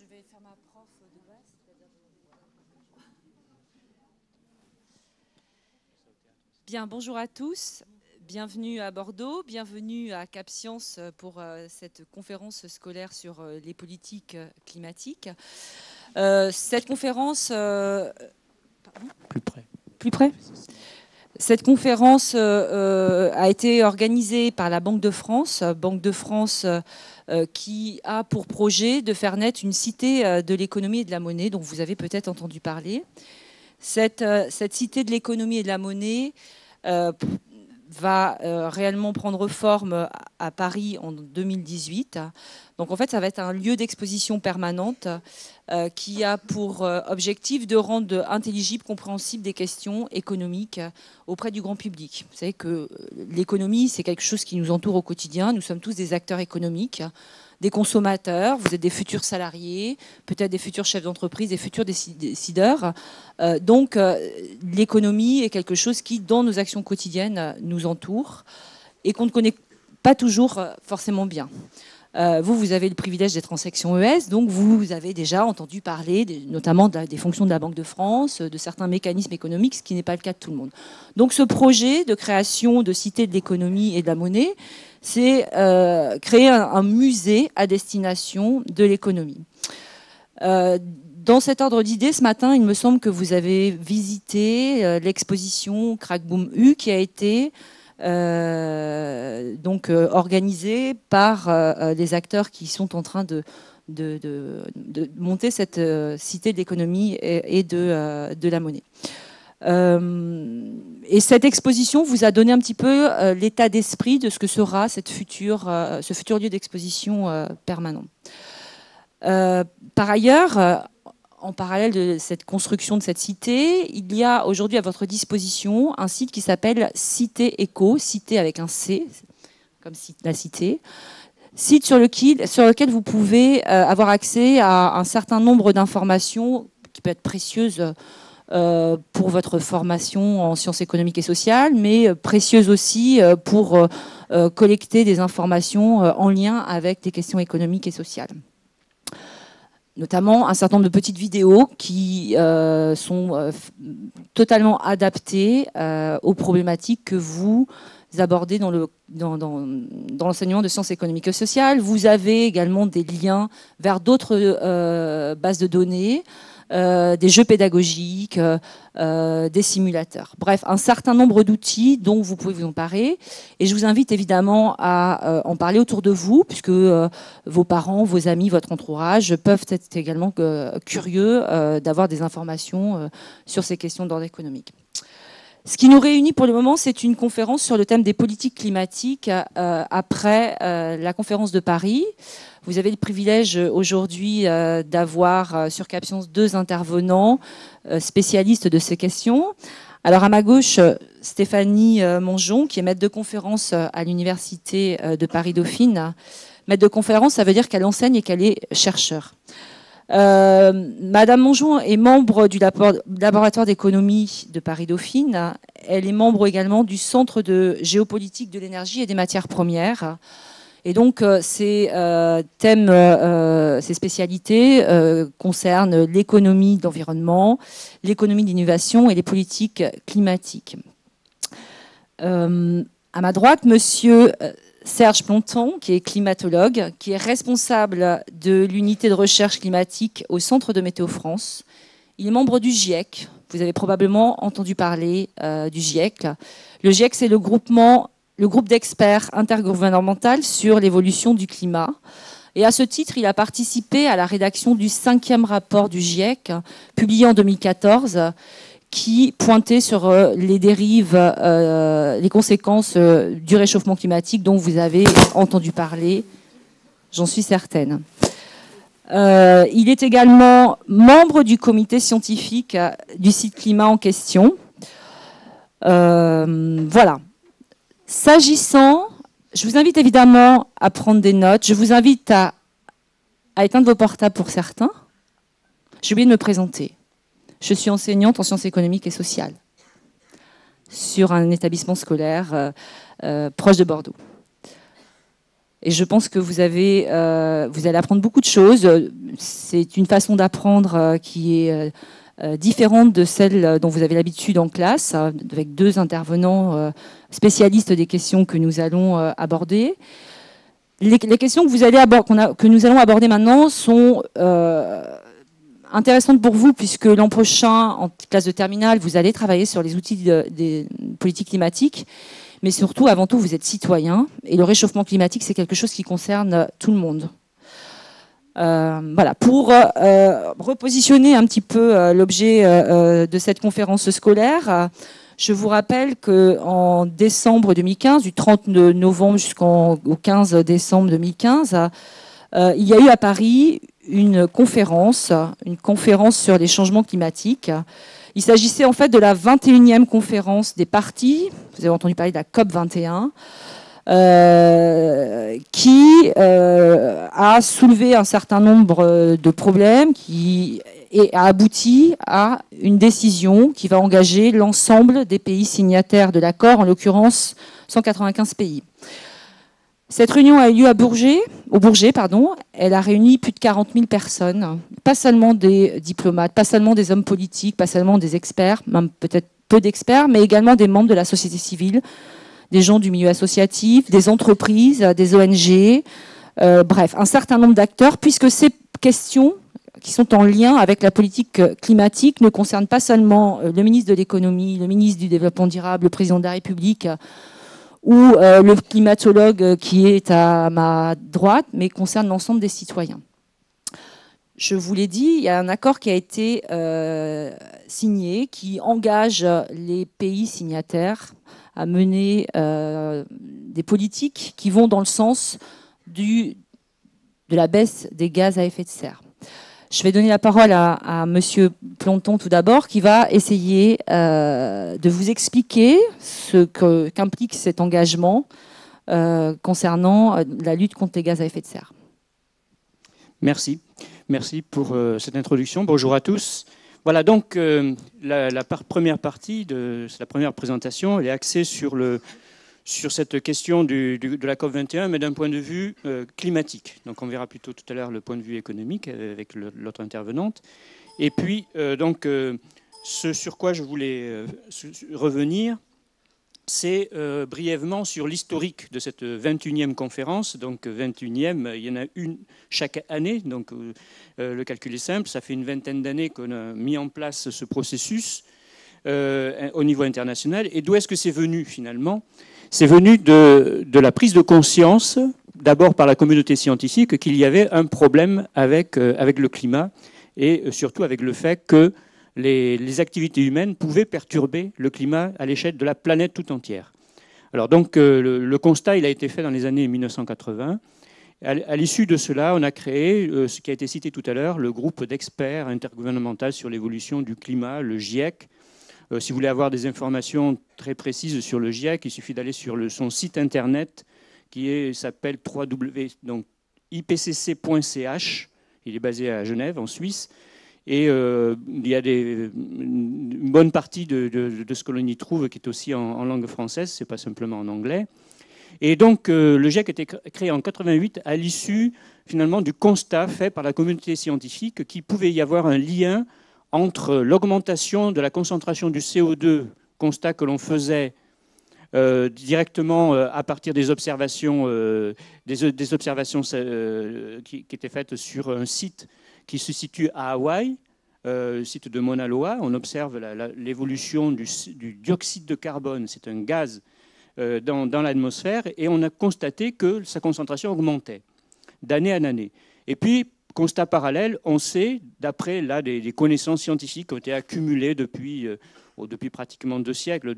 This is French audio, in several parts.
je vais faire ma prof de base. Bien, bonjour à tous. Bienvenue à Bordeaux, bienvenue à Cap Science pour cette conférence scolaire sur les politiques climatiques. Cette conférence... Plus près. Cette conférence a été organisée par la Banque de France qui a pour projet de faire naître une cité de l'économie et de la monnaie, dont vous avez peut-être entendu parler. Cette cité de l'économie et de la monnaie va réellement prendre forme à Paris en 2018. Donc en fait, ça va être un lieu d'exposition permanente qui a pour objectif de rendre intelligibles, compréhensibles des questions économiques auprès du grand public. Vous savez que l'économie, c'est quelque chose qui nous entoure au quotidien. Nous sommes tous des acteurs économiques, des consommateurs, vous êtes des futurs salariés, peut-être des futurs chefs d'entreprise, des futurs décideurs. Donc l'économie est quelque chose qui, dans nos actions quotidiennes, nous entoure et qu'on ne connaît pas toujours forcément bien. Vous avez le privilège d'être en section ES, donc vous avez déjà entendu parler notamment des fonctions de la Banque de France, de certains mécanismes économiques, ce qui n'est pas le cas de tout le monde. Donc ce projet de création de cité de l'économie et de la monnaie, c'est créer un musée à destination de l'économie. Dans cet ordre d'idées, ce matin, il me semble que vous avez visité l'exposition Crack Boom U qui a été organisée par les acteurs qui sont en train de monter cette cité de l'économie et de la monnaie. Et cette exposition vous a donné un petit peu l'état d'esprit de ce que sera ce futur lieu d'exposition permanent. Par ailleurs, en parallèle de cette construction de cette cité, il y a aujourd'hui à votre disposition un site qui s'appelle Cité Éco, cité avec un C, comme la cité, site sur lequel vous pouvez avoir accès à un certain nombre d'informations qui peuvent être précieuses pour votre formation en sciences économiques et sociales, mais précieuses aussi pour collecter des informations en lien avec des questions économiques et sociales. Notamment un certain nombre de petites vidéos qui sont totalement adaptées aux problématiques que vous abordez dans l'enseignement de sciences économiques et sociales. Vous avez également des liens vers d'autres bases de données, des jeux pédagogiques, des simulateurs. Bref, un certain nombre d'outils dont vous pouvez vous emparer. Et je vous invite évidemment à en parler autour de vous, puisque vos parents, vos amis, votre entourage peuvent être également curieux d'avoir des informations sur ces questions d'ordre économique. Ce qui nous réunit pour le moment, c'est une conférence sur le thème des politiques climatiques après la conférence de Paris. Vous avez le privilège aujourd'hui d'avoir sur Cap Science 2 intervenants spécialistes de ces questions. Alors à ma gauche, Stéphanie Mongeon, qui est maître de conférence à l'Université de Paris-Dauphine. Maître de conférence, ça veut dire qu'elle enseigne et qu'elle est chercheur. Madame Mongeon est membre du laboratoire d'économie de Paris-Dauphine. Elle est membre également du Centre de géopolitique de l'énergie et des matières premières. Et donc, ces spécialités concernent l'économie de l'environnement, l'économie de l'innovation et les politiques climatiques. À ma droite, monsieur Serge Planton, qui est climatologue, qui est responsable de l'unité de recherche climatique au Centre de Météo France. Il est membre du GIEC. Vous avez probablement entendu parler du GIEC. Le GIEC, c'est le groupe d'experts intergouvernemental sur l'évolution du climat. Et à ce titre, il a participé à la rédaction du 5e rapport du GIEC, publié en 2014, qui pointait sur les dérives, les conséquences du réchauffement climatique dont vous avez entendu parler, j'en suis certaine. Il est également membre du comité scientifique du site climat en question. Voilà. S'agissant, je vous invite évidemment à prendre des notes. Je vous invite à éteindre vos portables pour certains. J'ai oublié de me présenter. Je suis enseignante en sciences économiques et sociales sur un établissement scolaire proche de Bordeaux. Et je pense que vous allez apprendre beaucoup de choses. C'est une façon d'apprendre qui est différente de celle dont vous avez l'habitude en classe, avec deux intervenants spécialistes des questions que nous allons aborder. Les questions que nous allons aborder maintenant sont intéressantes pour vous, puisque l'an prochain, en classe de terminale, vous allez travailler sur les outils des politiques climatiques. Mais surtout, avant tout, vous êtes citoyen. Et le réchauffement climatique, c'est quelque chose qui concerne tout le monde. Voilà. Pour repositionner un petit peu l'objet de cette conférence scolaire, je vous rappelle qu'en décembre 2015, du 30 novembre jusqu'au 15 décembre 2015, il y a eu à Paris une conférence sur les changements climatiques. Il s'agissait en fait de la 21e conférence des parties, vous avez entendu parler de la COP 21, qui a soulevé un certain nombre de problèmes et a abouti à une décision qui va engager l'ensemble des pays signataires de l'accord, en l'occurrence 195 pays. Cette réunion a eu lieu au Bourget. Elle a réuni plus de 40 000 personnes, pas seulement des diplomates, pas seulement des hommes politiques, pas seulement des experts, même peut-être peu d'experts, mais également des membres de la société civile, des gens du milieu associatif, des entreprises, des ONG, bref, un certain nombre d'acteurs, puisque ces questions qui sont en lien avec la politique climatique ne concernent pas seulement le ministre de l'économie, le ministre du développement durable, le président de la République, ou le climatologue qui est à ma droite, mais concerne l'ensemble des citoyens. Je vous l'ai dit, il y a un accord qui a été signé, qui engage les pays signataires à mener des politiques qui vont dans le sens de la baisse des gaz à effet de serre. Je vais donner la parole à Monsieur Planton tout d'abord, qui va essayer de vous expliquer ce qu'implique cet engagement concernant la lutte contre les gaz à effet de serre. Merci. Merci pour cette introduction. Bonjour à tous. Voilà, donc la première partie de la première présentation, elle est axée sur cette question de la COP21, mais d'un point de vue climatique. Donc on verra plutôt tout à l'heure le point de vue économique avec l'autre intervenante. Et puis, ce sur quoi je voulais revenir, c'est brièvement sur l'historique de cette 21e conférence. Donc 21e, il y en a une chaque année. Donc le calcul est simple, ça fait une vingtaine d'années qu'on a mis en place ce processus au niveau international. Et d'où est-ce que c'est venu finalement ? C'est venu de la prise de conscience, d'abord par la communauté scientifique, qu'il y avait un problème avec le climat et surtout avec le fait que les activités humaines pouvaient perturber le climat à l'échelle de la planète tout entière. Alors donc le constat, il a été fait dans les années 1980. À l'issue de cela, on a créé ce qui a été cité tout à l'heure, le groupe d'experts intergouvernemental sur l'évolution du climat, le GIEC. Si vous voulez avoir des informations très précises sur le GIEC, il suffit d'aller sur son site internet qui s'appelle ipcc.ch. Il est basé à Genève, en Suisse. Et il y a une bonne partie de ce que l'on y trouve qui est aussi en langue française, ce n'est pas simplement en anglais. Et donc le GIEC a été créé en 1988 à l'issue finalement du constat fait par la communauté scientifique qu'il pouvait y avoir un lien entre l'augmentation de la concentration du CO2, constat que l'on faisait directement à partir des observations, qui étaient faites sur un site qui se situe à Hawaï, site de Mauna Loa. On observe l'évolution du dioxyde de carbone, c'est un gaz dans l'atmosphère, et on a constaté que sa concentration augmentait d'année en année. Et puis, constat parallèle, on sait, d'après des connaissances scientifiques qui ont été accumulées depuis pratiquement 2 siècles,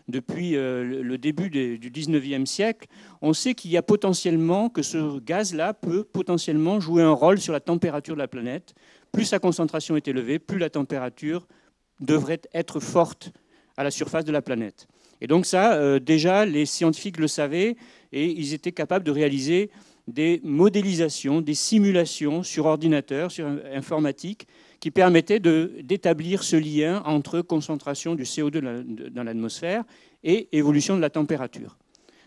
depuis le début du 19e siècle, on sait qu'il y a potentiellement, que ce gaz-là peut potentiellement jouer un rôle sur la température de la planète. Plus sa concentration est élevée, plus la température devrait être forte à la surface de la planète. Et donc ça, déjà, les scientifiques le savaient et ils étaient capables de réaliser des modélisations, des simulations sur ordinateur, sur informatique, qui permettaient d'établir ce lien entre concentration du CO2 dans l'atmosphère et évolution de la température.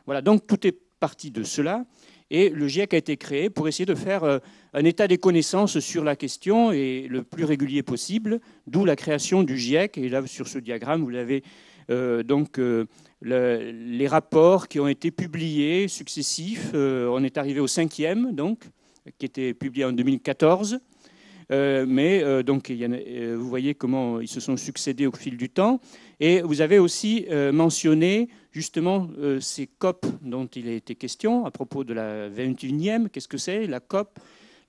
Voilà, donc tout est parti de cela. Et le GIEC a été créé pour essayer de faire un état des connaissances sur la question et le plus régulier possible, d'où la création du GIEC. Et là, sur ce diagramme, vous avez les rapports qui ont été publiés successifs. On est arrivé au 5e, donc, qui était publié en 2014. Donc, vous voyez comment ils se sont succédés au fil du temps. Et vous avez aussi mentionné justement ces COP dont il a été question à propos de la 21e. Qu'est-ce que c'est la COP?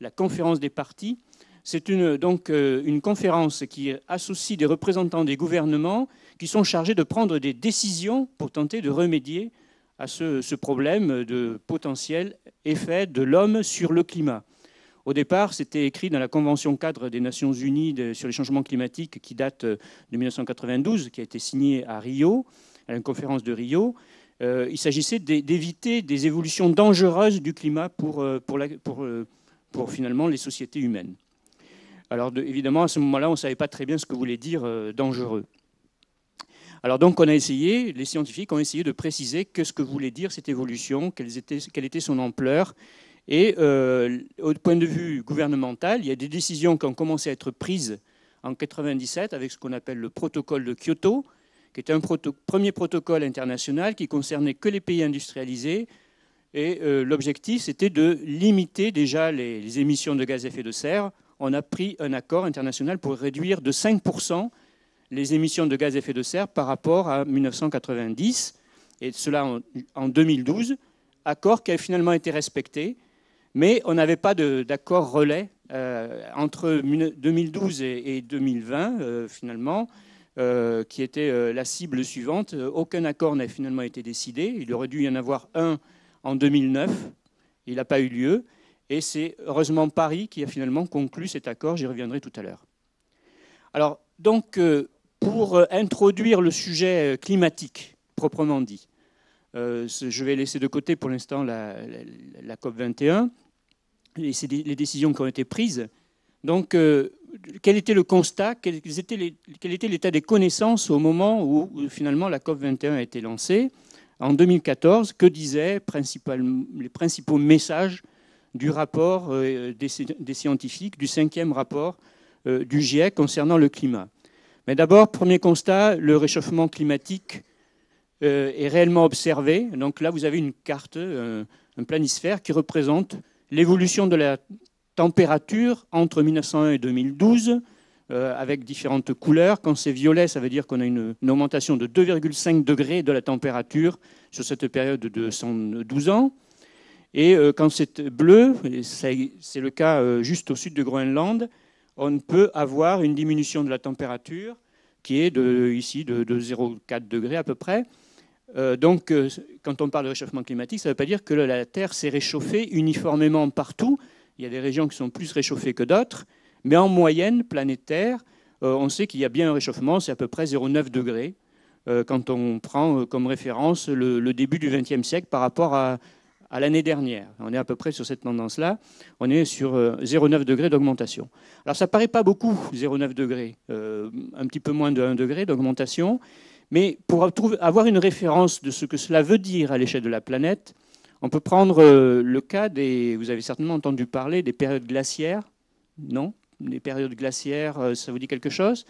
La conférence des parties. C'est une conférence qui associe des représentants des gouvernements qui sont chargés de prendre des décisions pour tenter de remédier à ce problème de potentiel effet de l'homme sur le climat. Au départ, c'était écrit dans la Convention cadre des Nations Unies sur les changements climatiques qui date de 1992, qui a été signée à Rio, à la conférence de Rio. Il s'agissait d'éviter des évolutions dangereuses du climat pour finalement les sociétés humaines. Alors évidemment, à ce moment-là, on ne savait pas très bien ce que voulait dire dangereux. Alors donc, les scientifiques ont essayé de préciser ce que voulait dire cette évolution, quelle était son ampleur. Et au point de vue gouvernemental, il y a des décisions qui ont commencé à être prises en 1997 avec ce qu'on appelle le protocole de Kyoto, qui était un premier protocole international qui concernait que les pays industrialisés. Et l'objectif, c'était de limiter déjà les émissions de gaz à effet de serre. On a pris un accord international pour réduire de 5% les émissions de gaz à effet de serre par rapport à 1990, et cela en 2012, accord qui a finalement été respecté. Mais on n'avait pas d'accord relais entre 2012 et 2020, finalement, qui était la cible suivante. Aucun accord n'a finalement été décidé. Il aurait dû y en avoir un en 2009. Il n'a pas eu lieu. Et c'est heureusement Paris qui a finalement conclu cet accord. J'y reviendrai tout à l'heure. Alors, donc, pour introduire le sujet climatique, proprement dit, je vais laisser de côté pour l'instant la COP21 et les décisions qui ont été prises. Donc, quel était le constat? Quel était l'état des connaissances au moment où finalement la COP21 a été lancée en 2014? Que disaient les principaux messages du rapport des scientifiques, du 5e rapport du GIEC concernant le climat? Mais d'abord, premier constat, le réchauffement climatique est réellement observé. Donc là, vous avez une carte, un planisphère qui représente l'évolution de la température entre 1901 et 2012, avec différentes couleurs. Quand c'est violet, ça veut dire qu'on a une augmentation de 2,5 degrés de la température sur cette période de 112 ans. Et quand c'est bleu, c'est le cas juste au sud de Groenland, on peut avoir une diminution de la température qui est ici de 0,4 degrés à peu près. Donc, quand on parle de réchauffement climatique, ça ne veut pas dire que la Terre s'est réchauffée uniformément partout. Il y a des régions qui sont plus réchauffées que d'autres. Mais en moyenne planétaire, on sait qu'il y a bien un réchauffement, c'est à peu près 0,9 degrés quand on prend comme référence le début du XXe siècle par rapport à l'année dernière. On est à peu près sur cette tendance-là. On est sur 0,9 degrés d'augmentation. Alors, ça ne paraît pas beaucoup, 0,9 degrés, un petit peu moins de 1 degré d'augmentation. Mais pour avoir une référence de ce que cela veut dire à l'échelle de la planète, on peut prendre le cas vous avez certainement entendu parler des périodes glaciaires. Non? Les périodes glaciaires, ça vous dit quelque chose?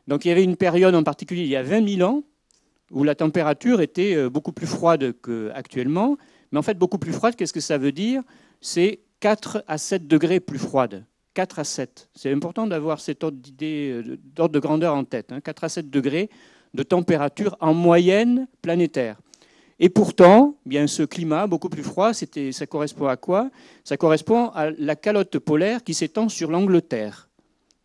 Donc il y avait une période en particulier, il y a 20 000 ans, où la température était beaucoup plus froide qu'actuellement. Mais en fait, beaucoup plus froide, qu'est-ce que ça veut dire? C'est 4 à 7 degrés plus froide. 4 à 7. C'est important d'avoir cet ordre de grandeur en tête. 4 à 7 degrés de température en moyenne planétaire. Et pourtant, bien ce climat beaucoup plus froid, ça correspond à quoi? Ça correspond à la calotte polaire qui s'étend sur l'Angleterre.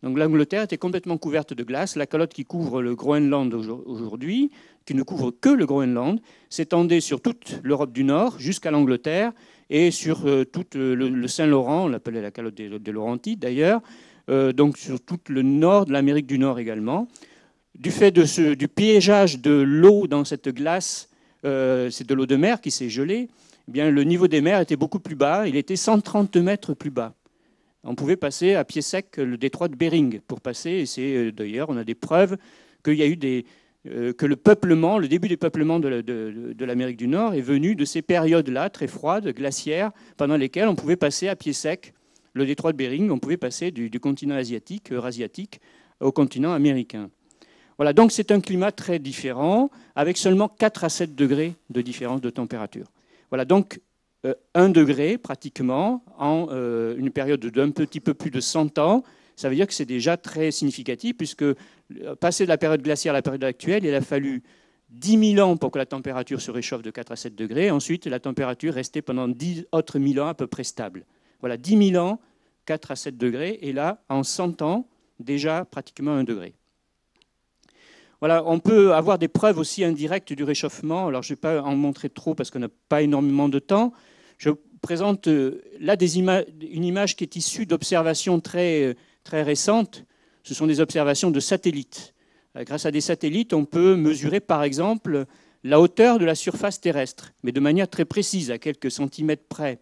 Donc l'Angleterre était complètement couverte de glace. La calotte qui couvre le Groenland aujourd'hui, qui ne couvre que le Groenland, s'étendait sur toute l'Europe du Nord jusqu'à l'Angleterre et sur tout le Saint-Laurent, on l'appelait la calotte des Laurentides d'ailleurs, donc sur tout le nord de l'Amérique du Nord également. Du fait du piégeage de l'eau dans cette glace, c'est de l'eau de mer qui s'est gelée, eh bien, le niveau des mers était beaucoup plus bas, il était 130 mètres plus bas. On pouvait passer à pied sec le détroit de Bering pour passer, et c'est d'ailleurs, on a des preuves qu'il y a eu des que le peuplement, le début des peuplements de l'Amérique du Nord est venu de ces périodes-là, très froides, glaciaires, pendant lesquelles on pouvait passer à pied sec le détroit de Bering, on pouvait passer du continent asiatique, eurasiatique, au continent américain. Voilà, donc c'est un climat très différent, avec seulement 4 à 7 degrés de différence de température. Voilà, donc 1 degré pratiquement en une période d'un petit peu plus de 100 ans, ça veut dire que c'est déjà très significatif, puisque passer de la période glaciaire à la période actuelle, il a fallu 10 000 ans pour que la température se réchauffe de 4 à 7 degrés. Ensuite, la température restait pendant 10 autres 1000 ans à peu près stable. Voilà, 10 000 ans, 4 à 7 degrés, et là, en 100 ans, déjà pratiquement 1 degré. Voilà, on peut avoir des preuves aussi indirectes du réchauffement. Alors, je ne vais pas en montrer trop parce qu'on n'a pas énormément de temps. Je présente là une image qui est issue d'observations très récentes. Ce sont des observations de satellites. Grâce à des satellites, on peut mesurer, par exemple, la hauteur de la surface terrestre, mais de manière très précise, à quelques centimètres près.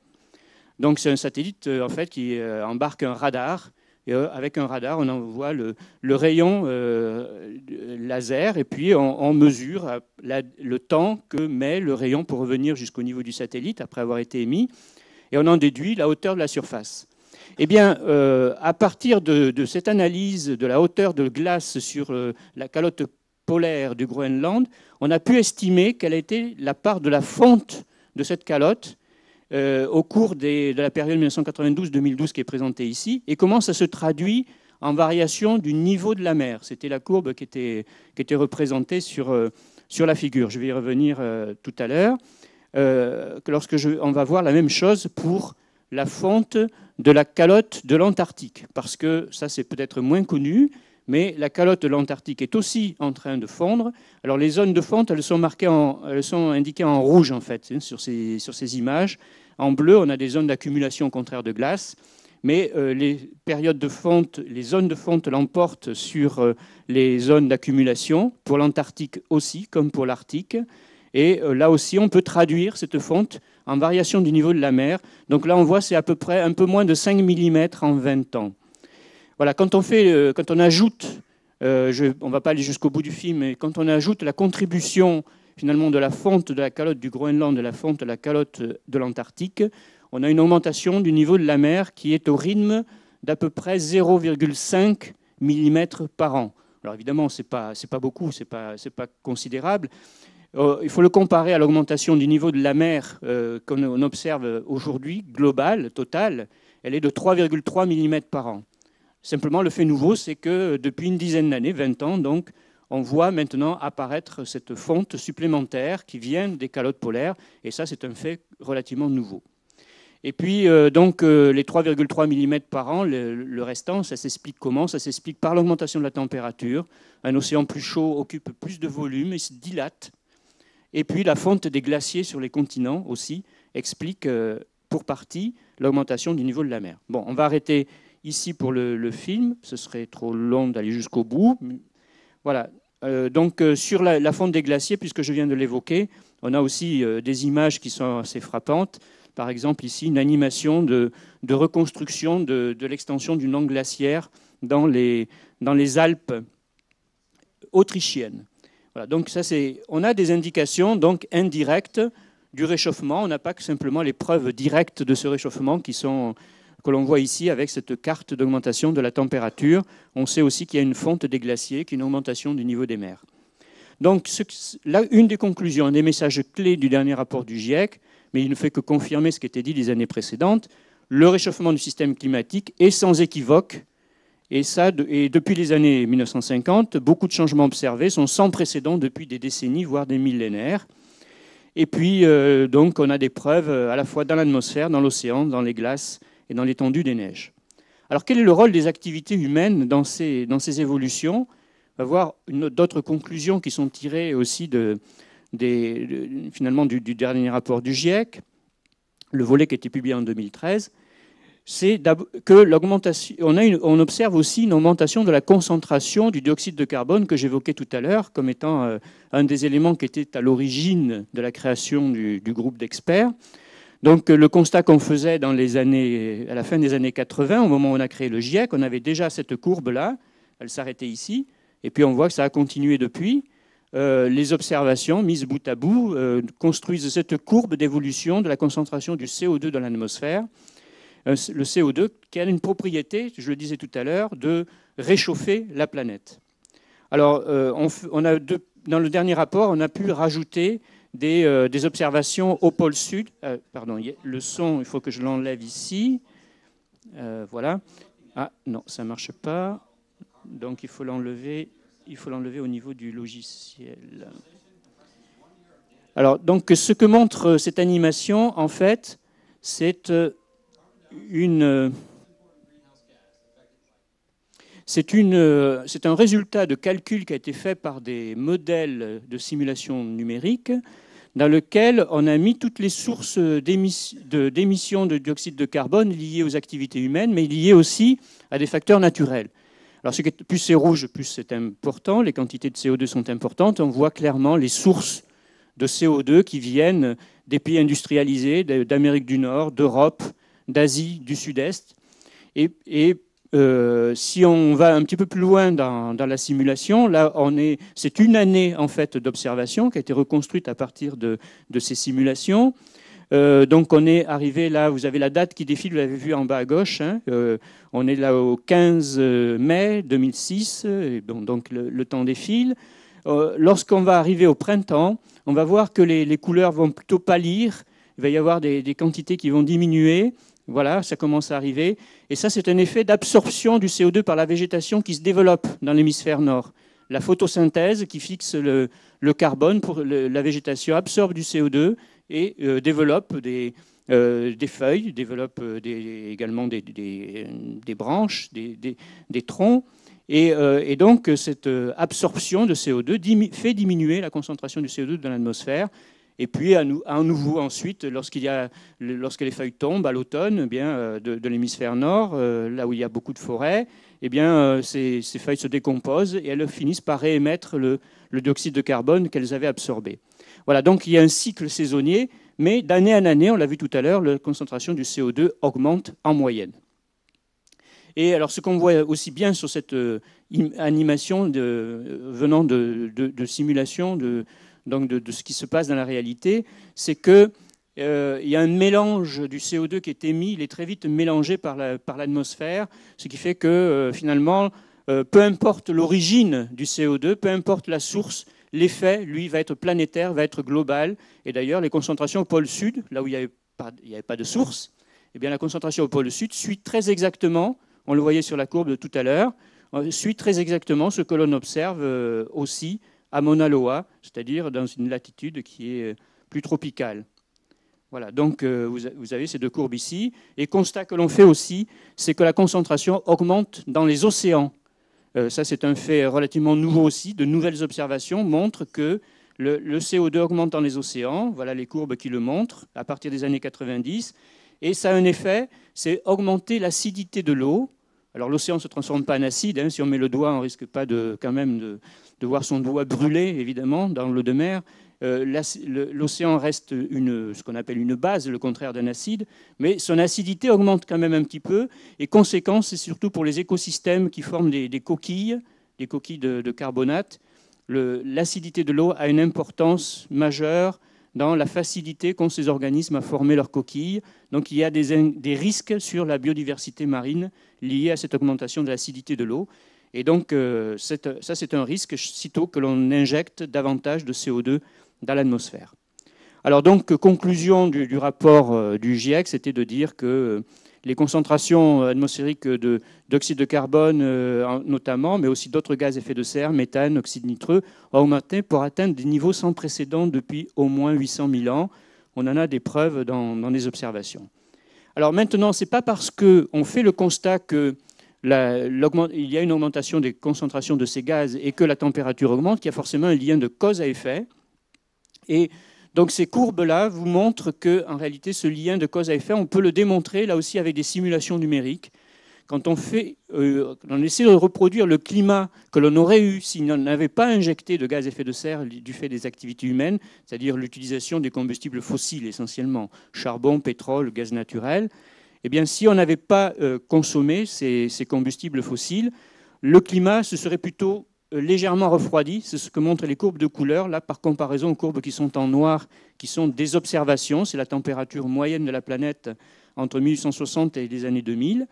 Donc, c'est un satellite en fait, qui embarque un radar. Et avec un radar, on envoie le rayon laser et puis on mesure le temps que met le rayon pour revenir jusqu'au niveau du satellite après avoir été émis. Et on en déduit la hauteur de la surface. Eh bien, à partir de cette analyse de la hauteur de glace sur la calotte polaire du Groenland, on a pu estimer quelle était la part de la fonte de cette calotte au cours de la période 1992-2012 qui est présentée ici, et comment ça se traduit en variation du niveau de la mer. C'était la courbe qui était représentée sur la figure. Je vais y revenir tout à l'heure. On va voir la même chose pour la fonte de la calotte de l'Antarctique, parce que ça c'est peut-être moins connu, mais la calotte de l'Antarctique est aussi en train de fondre. Alors les zones de fonte, elles sont indiquées en rouge en fait, sur ces images. En bleu, on a des zones d'accumulation au contraire de glace, mais les périodes de fonte, les zones de fonte l'emportent sur les zones d'accumulation, pour l'Antarctique aussi, comme pour l'Arctique. Et là aussi, on peut traduire cette fonte en variation du niveau de la mer. Donc là, on voit c'est à peu près un peu moins de 5 mm en 20 ans. Voilà, quand on ajoute, on ne va pas aller jusqu'au bout du film, mais quand on ajoute la contribution finalement de la fonte de la calotte du Groenland, de la fonte de la calotte de l'Antarctique, on a une augmentation du niveau de la mer qui est au rythme d'à peu près 0,5 mm par an. Alors évidemment, ce n'est pas beaucoup, ce n'est pas considérable. Il faut le comparer à l'augmentation du niveau de la mer qu'on observe aujourd'hui, globale, totale. Elle est de 3,3 mm par an. Simplement, le fait nouveau, c'est que depuis une dizaine d'années, 20 ans, donc, on voit maintenant apparaître cette fonte supplémentaire qui vient des calottes polaires. Et ça, c'est un fait relativement nouveau. Et puis, les 3,3 mm par an, le restant, ça s'explique comment? Ça s'explique par l'augmentation de la température. Un océan plus chaud occupe plus de volume et se dilate. Et puis, la fonte des glaciers sur les continents aussi explique pour partie l'augmentation du niveau de la mer. Bon, on va arrêter ici pour le film. Ce serait trop long d'aller jusqu'au bout. Voilà. Sur la fonte des glaciers, puisque je viens de l'évoquer, on a aussi des images qui sont assez frappantes. Par exemple, ici, une animation de reconstruction de l'extension d'une langue glaciaire dans les Alpes autrichiennes. Voilà, donc on a des indications donc indirectes du réchauffement. On n'a pas que simplement les preuves directes de ce réchauffement que l'on voit ici avec cette carte d'augmentation de la température. On sait aussi qu'il y a une fonte des glaciers, qu'il y a une augmentation du niveau des mers. Donc là, une des conclusions, un des messages clés du dernier rapport du GIEC, mais il ne fait que confirmer ce qui était dit les années précédentes, le réchauffement du système climatique est sans équivoque. Et depuis les années 1950, beaucoup de changements observés sont sans précédent depuis des décennies, voire des millénaires. Et puis, donc, on a des preuves à la fois dans l'atmosphère, dans l'océan, dans les glaces et dans l'étendue des neiges. Alors, quel est le rôle des activités humaines dans ces évolutions? On va voir d'autres conclusions qui sont tirées aussi finalement du dernier rapport du GIEC, le volet qui a été publié en 2013. C'est que on observe aussi une augmentation de la concentration du dioxyde de carbone que j'évoquais tout à l'heure comme étant un des éléments qui était à l'origine de la création du groupe d'experts. Donc le constat qu'on faisait à la fin des années 80, au moment où on a créé le GIEC, on avait déjà cette courbe-là, elle s'arrêtait ici, et puis on voit que ça a continué depuis, les observations mises bout à bout construisent cette courbe d'évolution de la concentration du CO2 dans l'atmosphère. Le CO2 qui a une propriété, je le disais tout à l'heure, de réchauffer la planète. Alors, dans le dernier rapport, on a pu rajouter des observations au pôle sud. Pardon, le son, il faut que je l'enlève ici. Voilà. Ah non, ça ne marche pas. Donc, il faut l'enlever au niveau du logiciel. Alors, donc, ce que montre cette animation, en fait, c'est un résultat de calcul qui a été fait par des modèles de simulation numérique dans lequel on a mis toutes les sources d'émissions de dioxyde de carbone liées aux activités humaines, mais liées aussi à des facteurs naturels. Alors, plus c'est rouge, plus c'est important, les quantités de CO2 sont importantes. On voit clairement les sources de CO2 qui viennent des pays industrialisés, d'Amérique du Nord, d'Europe, d'Asie, du Sud-Est. Si on va un petit peu plus loin dans la simulation, là, c'est une année en fait d'observation qui a été reconstruite à partir de ces simulations. Donc on est arrivé là, vous avez la date qui défile, vous l'avez vu en bas à gauche. Hein, on est là au 15 mai 2006, donc le temps défile. Lorsqu'on va arriver au printemps, on va voir que les couleurs vont plutôt pâlir. Il va y avoir des quantités qui vont diminuer. Voilà, ça commence à arriver. Et ça, c'est un effet d'absorption du CO2 par la végétation qui se développe dans l'hémisphère nord. La photosynthèse qui fixe le carbone pour la végétation absorbe du CO2 et développe des feuilles, développe également des branches, des troncs. Et donc, cette absorption de CO2 fait diminuer la concentration du CO2 dans l'atmosphère. Et puis, à nouveau, ensuite, lorsque les feuilles tombent à l'automne, de l'hémisphère nord, là où il y a beaucoup de forêts, ces feuilles se décomposent et elles finissent par réémettre le dioxyde de carbone qu'elles avaient absorbé. Voilà, donc il y a un cycle saisonnier, mais d'année en année, on l'a vu tout à l'heure, la concentration du CO2 augmente en moyenne. Et alors, ce qu'on voit aussi bien sur cette animation venant de simulation, donc de ce qui se passe dans la réalité, c'est qu'il y a un mélange du CO2 qui est émis, il est très vite mélangé par l'atmosphère, ce qui fait que finalement, peu importe l'origine du CO2, peu importe la source, l'effet, lui, va être planétaire, va être global. Et d'ailleurs, les concentrations au pôle sud, là où il n'y avait pas de source, eh bien, la concentration au pôle sud suit très exactement, on le voyait sur la courbe de tout à l'heure, suit très exactement ce que l'on observe aussi à Mauna Loa, c'est-à-dire dans une latitude qui est plus tropicale. Voilà, donc vous avez ces deux courbes ici. Et constat que l'on fait aussi, c'est que la concentration augmente dans les océans. Ça, c'est un fait relativement nouveau aussi. De nouvelles observations montrent que le CO2 augmente dans les océans. Voilà les courbes qui le montrent à partir des années 90. Et ça a un effet, c'est augmenter l'acidité de l'eau. Alors l'océan ne se transforme pas en acide. Hein. Si on met le doigt, on ne risque pas quand même de voir son doigt brûler, évidemment, dans l'eau de mer. L'océan reste ce qu'on appelle une base, le contraire d'un acide, mais son acidité augmente quand même un petit peu. Et conséquence, c'est surtout pour les écosystèmes qui forment des coquilles de carbonate. L'acidité de l'eau a une importance majeure dans la facilité qu'ont ces organismes à former leurs coquilles. Donc il y a des risques sur la biodiversité marine liés à cette augmentation de l'acidité de l'eau. Et donc ça, c'est un risque sitôt que l'on injecte davantage de CO2 dans l'atmosphère. Alors donc, conclusion du rapport du GIEC, c'était de dire que les concentrations atmosphériques d'oxyde de carbone notamment, mais aussi d'autres gaz à effet de serre, méthane, oxyde nitreux, ont augmenté pour atteindre des niveaux sans précédent depuis au moins 800 000 ans. On en a des preuves dans des observations. Alors maintenant, ce n'est pas parce qu'on fait le constat qu'il y a une augmentation des concentrations de ces gaz et que la température augmente qu'il y a forcément un lien de cause à effet. Et donc ces courbes-là vous montrent qu'en réalité, ce lien de cause à effet, on peut le démontrer là aussi avec des simulations numériques. Quand on essaie de reproduire le climat que l'on aurait eu si on n'avait pas injecté de gaz à effet de serre du fait des activités humaines, c'est-à-dire l'utilisation des combustibles fossiles essentiellement, charbon, pétrole, gaz naturel, eh bien si on n'avait pas consommé ces combustibles fossiles, le climat se serait plutôt légèrement refroidi. C'est ce que montrent les courbes de couleur, là, par comparaison aux courbes qui sont en noir, qui sont des observations. C'est la température moyenne de la planète entre 1860 et les années 2000.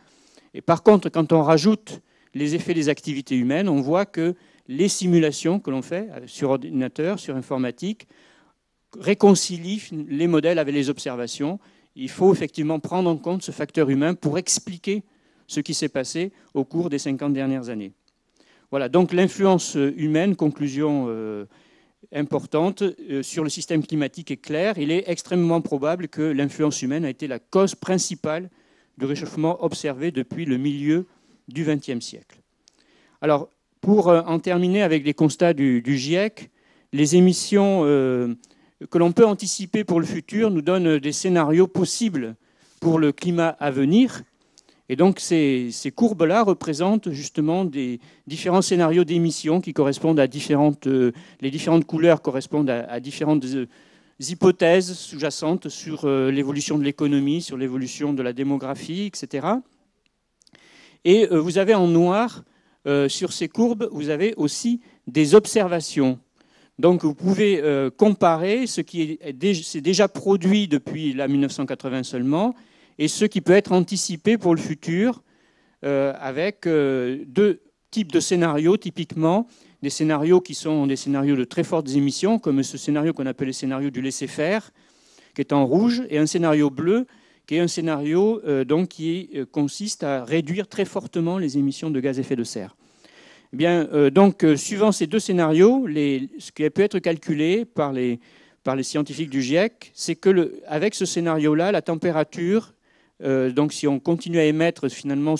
Et par contre, quand on rajoute les effets des activités humaines, on voit que les simulations que l'on fait sur ordinateur, sur informatique, réconcilient les modèles avec les observations. Il faut effectivement prendre en compte ce facteur humain pour expliquer ce qui s'est passé au cours des 50 dernières années. Voilà, donc l'influence humaine, conclusion importante, sur le système climatique est claire. Il est extrêmement probable que l'influence humaine a été la cause principale du réchauffement observé depuis le milieu du XXe siècle. Alors, pour en terminer avec les constats du GIEC, les émissions que l'on peut anticiper pour le futur nous donnent des scénarios possibles pour le climat à venir. Et donc ces courbes-là représentent justement des différents scénarios d'émissions qui correspondent à les différentes couleurs correspondent à différentes hypothèses sous-jacentes sur l'évolution de l'économie, sur l'évolution de la démographie, etc. Et vous avez en noir, sur ces courbes, vous avez aussi des observations. Donc vous pouvez comparer ce qui s'est déjà produit depuis la 1980 seulement et ce qui peut être anticipé pour le futur avec deux types de scénarios, typiquement des scénarios qui sont des scénarios de très fortes émissions, comme ce scénario qu'on appelle le scénario du laisser-faire, qui est en rouge, et un scénario bleu, qui est un scénario donc, qui consiste à réduire très fortement les émissions de gaz à effet de serre. Eh bien, suivant ces deux scénarios, ce qui a pu être calculé par les scientifiques du GIEC, c'est que avec ce scénario-là, la température, donc si on continue à émettre finalement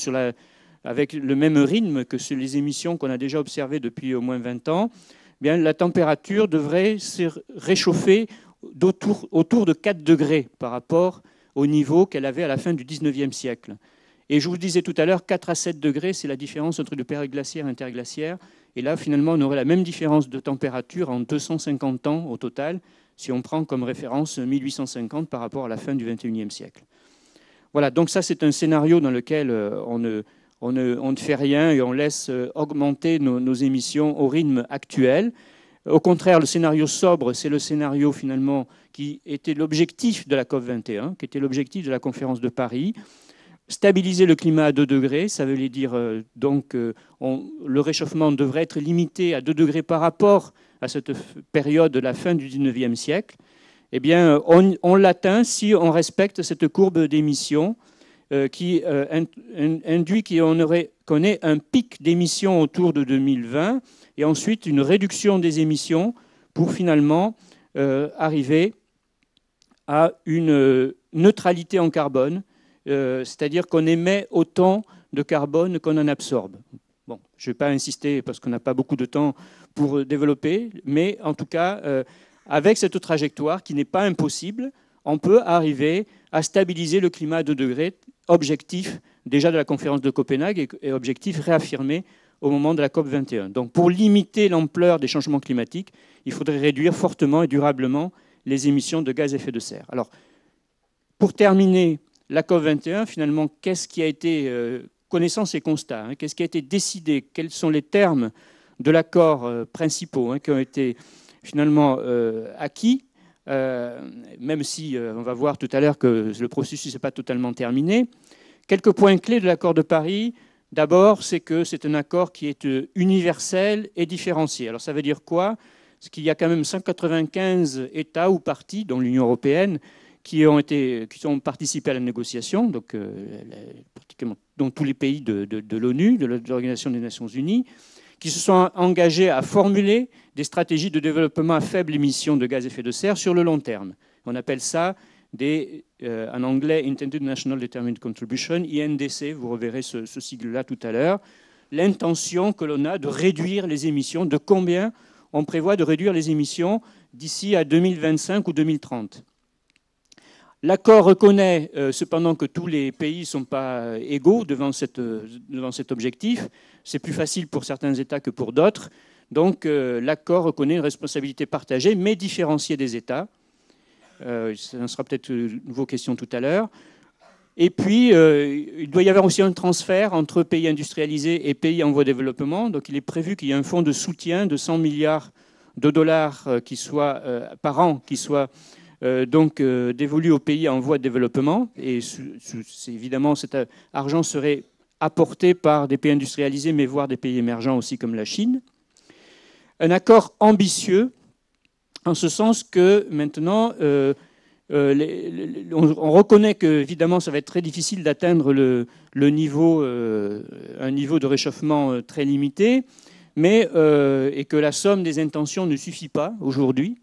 avec le même rythme que sur les émissions qu'on a déjà observées depuis au moins 20 ans, eh bien, la température devrait se réchauffer autour de 4 degrés par rapport au niveau qu'elle avait à la fin du 19e siècle. Et je vous disais tout à l'heure, 4 à 7 degrés, c'est la différence entre le période glaciaire et interglaciaire. Et là, finalement, on aurait la même différence de température en 250 ans au total, si on prend comme référence 1850 par rapport à la fin du 21e siècle. Voilà, donc ça, c'est un scénario dans lequel on ne fait rien et on laisse augmenter nos émissions au rythme actuel. Au contraire, le scénario sobre, c'est le scénario finalement qui était l'objectif de la COP21, qui était l'objectif de la conférence de Paris. Stabiliser le climat à 2 degrés, ça veut dire donc le réchauffement devrait être limité à 2 degrés par rapport à cette période de la fin du 19e siècle. Eh bien, on l'atteint si on respecte cette courbe d'émissions qui induit qu'on ait un pic d'émissions autour de 2020 et ensuite une réduction des émissions pour finalement arriver à une neutralité en carbone, c'est-à-dire qu'on émet autant de carbone qu'on en absorbe. Bon, je ne vais pas insister parce qu'on n'a pas beaucoup de temps pour développer, mais en tout cas, avec cette trajectoire qui n'est pas impossible, on peut arriver à stabiliser le climat à 2 degrés, objectif déjà de la conférence de Copenhague et objectif réaffirmé au moment de la COP21. Donc pour limiter l'ampleur des changements climatiques, il faudrait réduire fortement et durablement les émissions de gaz à effet de serre. Alors, pour terminer la COP21, finalement, qu'est-ce qui a été, connaissant ces constats, qu'est-ce qui a été décidé, quels sont les termes de l'accord principaux qui ont été finalement acquis, même si on va voir tout à l'heure que le processus n'est pas totalement terminé. Quelques points clés de l'accord de Paris. D'abord, c'est que c'est un accord qui est universel et différencié. Alors ça veut dire quoi? C'est qu'il y a quand même 195 États ou parties, dont l'Union européenne, qui ont participé à la négociation, donc pratiquement dans tous les pays de l'ONU, de l'Organisation des Nations Unies, qui se sont engagés à formuler des stratégies de développement à faible émission de gaz à effet de serre sur le long terme. On appelle ça en anglais Intended National Determined Contribution, INDC, vous reverrez ce sigle-là tout à l'heure. L'intention que l'on a de réduire les émissions, de combien on prévoit de réduire les émissions d'ici à 2025 ou 2030. L'accord reconnaît cependant que tous les pays ne sont pas égaux devant cet objectif. C'est plus facile pour certains États que pour d'autres. Donc l'accord reconnaît une responsabilité partagée mais différenciée des États. Ça sera peut-être vos questions tout à l'heure. Et puis, il doit y avoir aussi un transfert entre pays industrialisés et pays en voie de développement. Donc, il est prévu qu'il y ait un fonds de soutien de 100 milliards de dollars par an qui soit dévolu aux pays en voie de développement. Et évidemment, cet argent serait apporté par des pays industrialisés, mais voire des pays émergents aussi comme la Chine. Un accord ambitieux, en ce sens que maintenant, on reconnaît que, évidemment, ça va être très difficile d'atteindre un niveau de réchauffement très limité, et que la somme des intentions ne suffit pas aujourd'hui.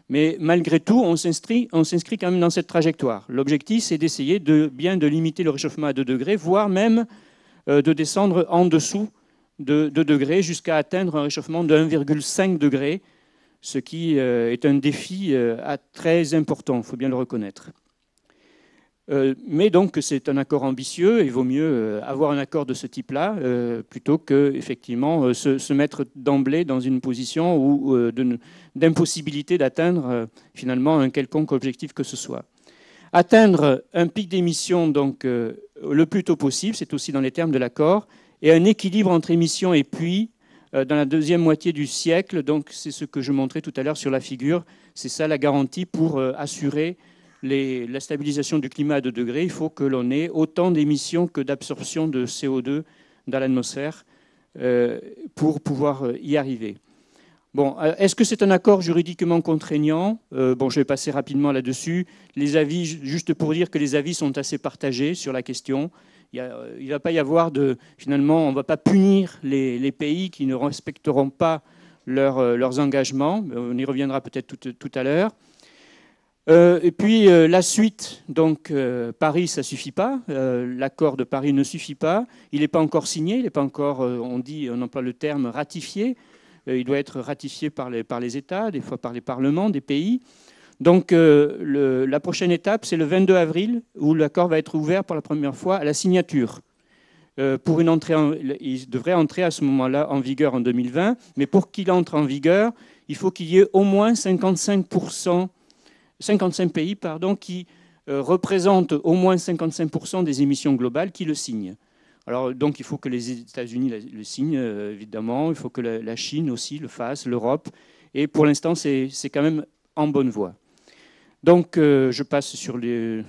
Mais malgré tout, on s'inscrit quand même dans cette trajectoire. L'objectif, c'est d'essayer de limiter le réchauffement à 2 degrés, voire même de descendre en dessous de 2 degrés jusqu'à atteindre un réchauffement de 1,5 degré, ce qui est un défi très important, il faut bien le reconnaître. Mais donc c'est un accord ambitieux, et il vaut mieux avoir un accord de ce type-là plutôt que effectivement se mettre d'emblée dans une position d'impossibilité d'atteindre finalement un quelconque objectif que ce soit. Atteindre un pic d'émissions donc le plus tôt possible, c'est aussi dans les termes de l'accord, et un équilibre entre émissions et puits dans la deuxième moitié du siècle. Donc c'est ce que je montrais tout à l'heure sur la figure. C'est ça la garantie pour assurer la stabilisation du climat à 2 degrés. Il faut que l'on ait autant d'émissions que d'absorption de CO2 dans l'atmosphère pour pouvoir y arriver. Bon, est-ce que c'est un accord juridiquement contraignant? Bon, je vais passer rapidement là-dessus. Les avis, juste pour dire que les avis sont assez partagés sur la question. Il ne va pas y avoir finalement, on ne va pas punir les pays qui ne respecteront pas leurs engagements. On y reviendra peut-être tout à l'heure. Et puis la suite, donc Paris, ça ne suffit pas. L'accord de Paris ne suffit pas. Il n'est pas encore signé, il n'est pas encore, on emploie le terme ratifié. Il doit être ratifié par les États, des fois par les parlements des pays. Donc la prochaine étape, c'est le 22 avril, où l'accord va être ouvert pour la première fois à la signature. Il devrait entrer à ce moment-là en vigueur en 2020, mais pour qu'il entre en vigueur, il faut qu'il y ait au moins 55 pays qui représentent au moins 55% des émissions globales qui le signent. Alors, donc, il faut que les États-Unis le signent, évidemment. Il faut que la Chine aussi le fasse, l'Europe. Et pour l'instant, c'est quand même en bonne voie. Donc, je passe sur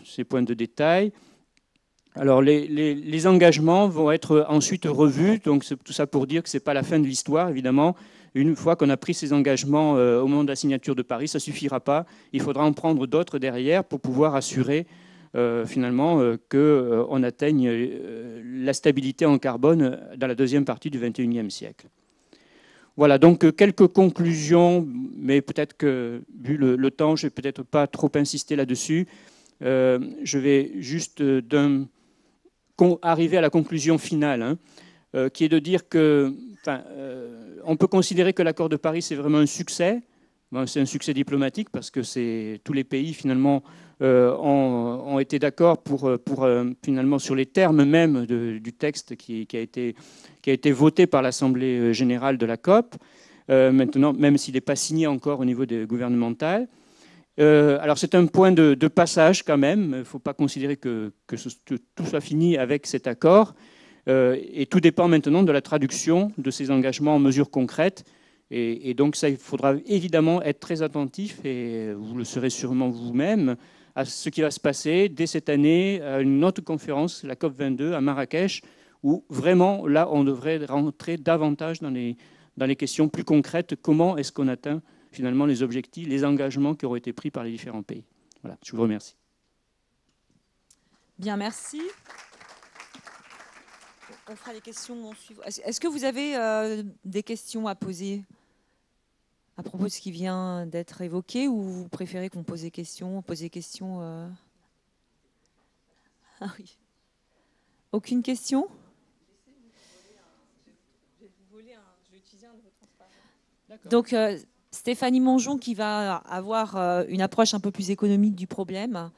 ces points de détail. Alors, les engagements vont être ensuite revus. Donc, tout ça pour dire que ce n'est pas la fin de l'histoire, évidemment. Une fois qu'on a pris ces engagements au moment de la signature de Paris, ça ne suffira pas. Il faudra en prendre d'autres derrière pour pouvoir assurer finalement qu'on atteigne la stabilité en carbone dans la deuxième partie du XXIe siècle. Voilà, donc quelques conclusions, mais peut-être que, vu le temps, je ne vais peut-être pas trop insister là-dessus. Je vais juste arriver à la conclusion finale, qui est de dire que, on peut considérer que l'accord de Paris, c'est vraiment un succès. Bon, c'est un succès diplomatique parce que tous les pays, finalement, ont été d'accord finalement sur les termes même du texte qui a été voté par l'Assemblée générale de la COP, maintenant, même s'il n'est pas signé encore au niveau gouvernemental. Alors c'est un point de passage quand même, il ne faut pas considérer que tout soit fini avec cet accord, et tout dépend maintenant de la traduction de ces engagements en mesures concrètes. Et donc ça, il faudra évidemment être très attentif, et vous le serez sûrement vous-même, à ce qui va se passer dès cette année à une autre conférence, la COP22 à Marrakech, où vraiment, là, on devrait rentrer davantage dans les questions plus concrètes. Comment est-ce qu'on atteint finalement les objectifs, les engagements qui auront été pris par les différents pays? Voilà, je vous remercie. Bien, merci. On fera les questions en suivant. Est-ce que vous avez des questions à poser à propos de ce qui vient d'être évoqué, ou vous préférez qu'on pose des questions, Ah oui. Aucune question? Donc, Stéphanie Mongeon qui va avoir une approche un peu plus économique du problème,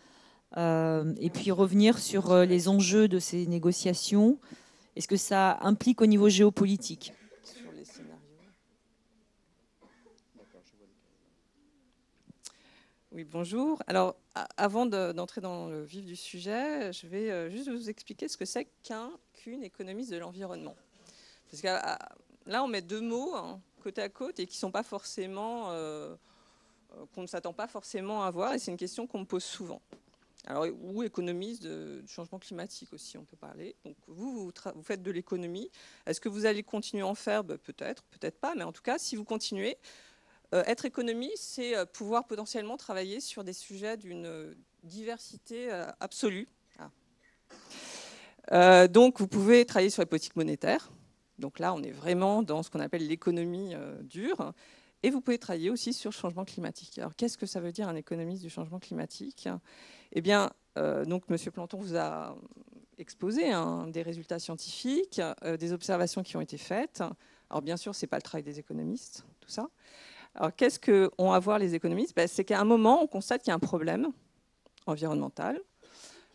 et puis revenir sur les enjeux de ces négociations. Est-ce que ça implique au niveau géopolitique? Sur les scénarios. Oui, bonjour. Alors, avant d'entrer dans le vif du sujet, je vais juste vous expliquer ce que c'est qu'une économiste de l'environnement. Parce que là, on met deux mots hein, côte à côte et qui sont pas forcément, qu'on ne s'attend pas forcément à voir. Et c'est une question qu'on me pose souvent. Alors, ou économiste du changement climatique aussi, on peut parler. Donc, vous faites de l'économie. Est-ce que vous allez continuer à en faire? Peut-être, peut-être pas. Mais en tout cas, si vous continuez, être économiste, c'est pouvoir potentiellement travailler sur des sujets d'une diversité absolue. Donc, vous pouvez travailler sur les politiques monétaires. Donc là, on est vraiment dans ce qu'on appelle l'économie dure. Et vous pouvez travailler aussi sur le changement climatique. Alors, qu'est-ce que ça veut dire un économiste du changement climatique? Eh bien, donc, M. Planton vous a exposé hein, des résultats scientifiques, des observations qui ont été faites. Alors, bien sûr, ce n'est pas le travail des économistes, tout ça. Alors, qu'est-ce qu'ont à voir les économistes? C'est qu'à un moment, on constate qu'il y a un problème environnemental,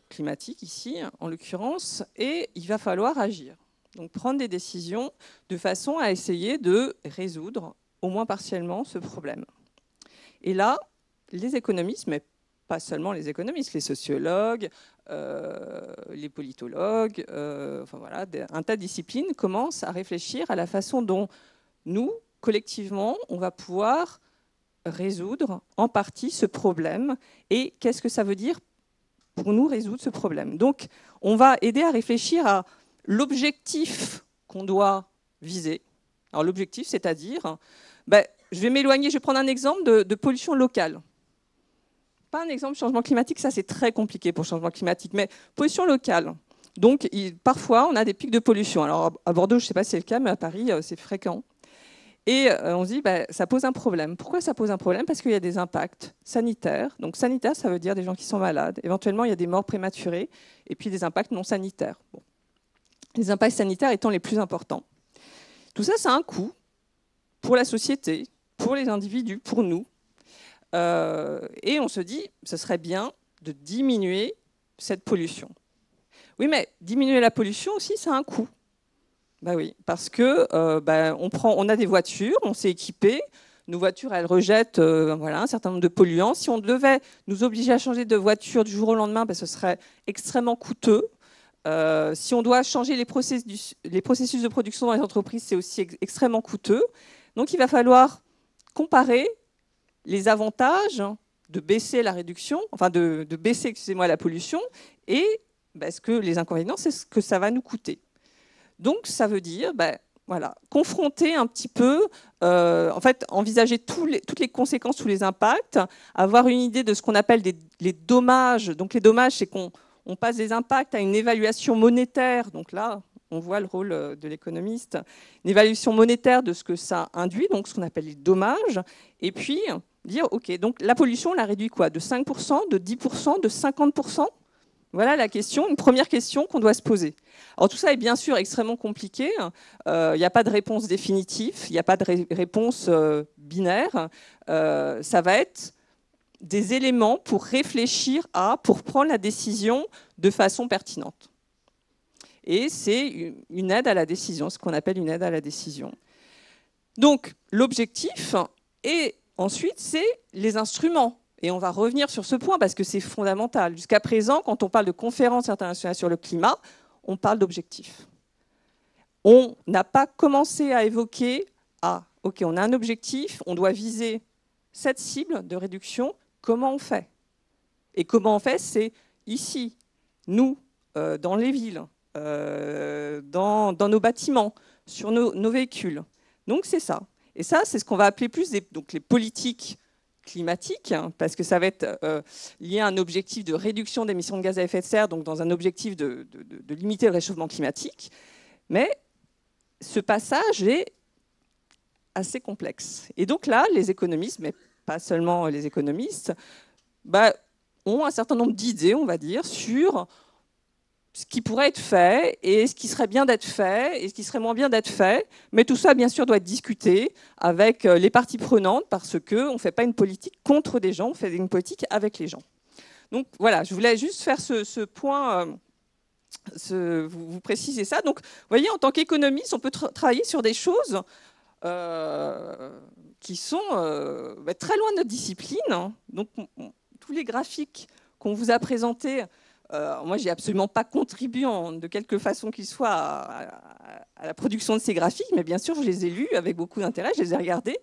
climatique ici, en l'occurrence, et il va falloir agir. Donc, prendre des décisions de façon à essayer de résoudre, au moins partiellement, ce problème. Et là, les économistes, mais pas seulement les économistes, les sociologues, les politologues, enfin voilà, un tas de disciplines commencent à réfléchir à la façon dont nous, collectivement, on va pouvoir résoudre en partie ce problème. Et qu'est-ce que ça veut dire pour nous résoudre ce problème? Donc, on va aider à réfléchir à l'objectif qu'on doit viser. Alors, l'objectif, c'est-à-dire, je vais m'éloigner, je vais prendre un exemple de pollution locale. Pas un exemple de changement climatique, ça c'est très compliqué pour le changement climatique, mais pollution locale. Donc, parfois, on a des pics de pollution. Alors, à Bordeaux, je ne sais pas si c'est le cas, mais à Paris, c'est fréquent. Et on se dit, ça pose un problème. Pourquoi ça pose un problème? Parce qu'il y a des impacts sanitaires. Donc sanitaire, ça veut dire des gens qui sont malades. Éventuellement, il y a des morts prématurées. Et puis des impacts non sanitaires. Bon. Les impacts sanitaires étant les plus importants. Tout ça, ça a un coût pour la société, pour les individus, pour nous. Et on se dit, ce serait bien de diminuer cette pollution. Oui, mais diminuer la pollution aussi, ça a un coût. Ben oui, parce que on a des voitures, on s'est équipé, nos voitures elles rejettent voilà, un certain nombre de polluants. Si on devait nous obliger à changer de voiture du jour au lendemain, ce serait extrêmement coûteux. Si on doit changer les processus de production dans les entreprises, c'est aussi extrêmement coûteux. Donc il va falloir comparer les avantages de baisser la réduction, enfin de baisser, excusez-moi, la pollution, et ce que les inconvénients, c'est ce que ça va nous coûter. Donc, ça veut dire voilà, confronter un petit peu, en fait, envisager toutes les conséquences, tous les impacts, avoir une idée de ce qu'on appelle les dommages. Donc, les dommages, c'est qu'on passe des impacts à une évaluation monétaire. Donc là, on voit le rôle de l'économiste. Une évaluation monétaire de ce que ça induit, donc ce qu'on appelle les dommages. Et puis, dire, OK, donc la pollution, on la réduit quoi? De 5%, de 10%, de 50%? Voilà la question, une première question qu'on doit se poser. Alors tout ça est bien sûr extrêmement compliqué. Il n'y a pas de réponse définitive, il n'y a pas de réponse binaire. Ça va être des éléments pour réfléchir pour prendre la décision de façon pertinente. Et c'est une aide à la décision, ce qu'on appelle une aide à la décision. Donc l'objectif, et ensuite c'est les instruments. Et on va revenir sur ce point parce que c'est fondamental. Jusqu'à présent, quand on parle de conférences internationales sur le climat, on parle d'objectifs. On n'a pas commencé à évoquer, OK, on a un objectif, on doit viser cette cible de réduction, comment on fait? Et comment on fait? C'est ici, nous, dans les villes, dans nos bâtiments, sur nos véhicules. Donc c'est ça. Et ça, c'est ce qu'on va appeler plus donc les politiques climatique, parce que ça va être lié à un objectif de réduction d'émissions de gaz à effet de serre, donc dans un objectif de limiter le réchauffement climatique. Mais ce passage est assez complexe. Et donc là, les économistes, mais pas seulement les économistes, ont un certain nombre d'idées, on va dire, sur ce qui pourrait être fait et ce qui serait bien d'être fait et ce qui serait moins bien d'être fait. Mais tout ça, bien sûr, doit être discuté avec les parties prenantes parce qu'on ne fait pas une politique contre des gens, on fait une politique avec les gens. Donc voilà, je voulais juste faire ce point, vous préciser ça. Donc vous voyez, en tant qu'économiste, on peut travailler sur des choses qui sont très loin de notre discipline, hein. Donc, tous les graphiques qu'on vous a présentés, moi, j'ai absolument pas contribué de quelque façon qu'il soit à la production de ces graphiques, mais bien sûr, je les ai lus avec beaucoup d'intérêt, je les ai regardés.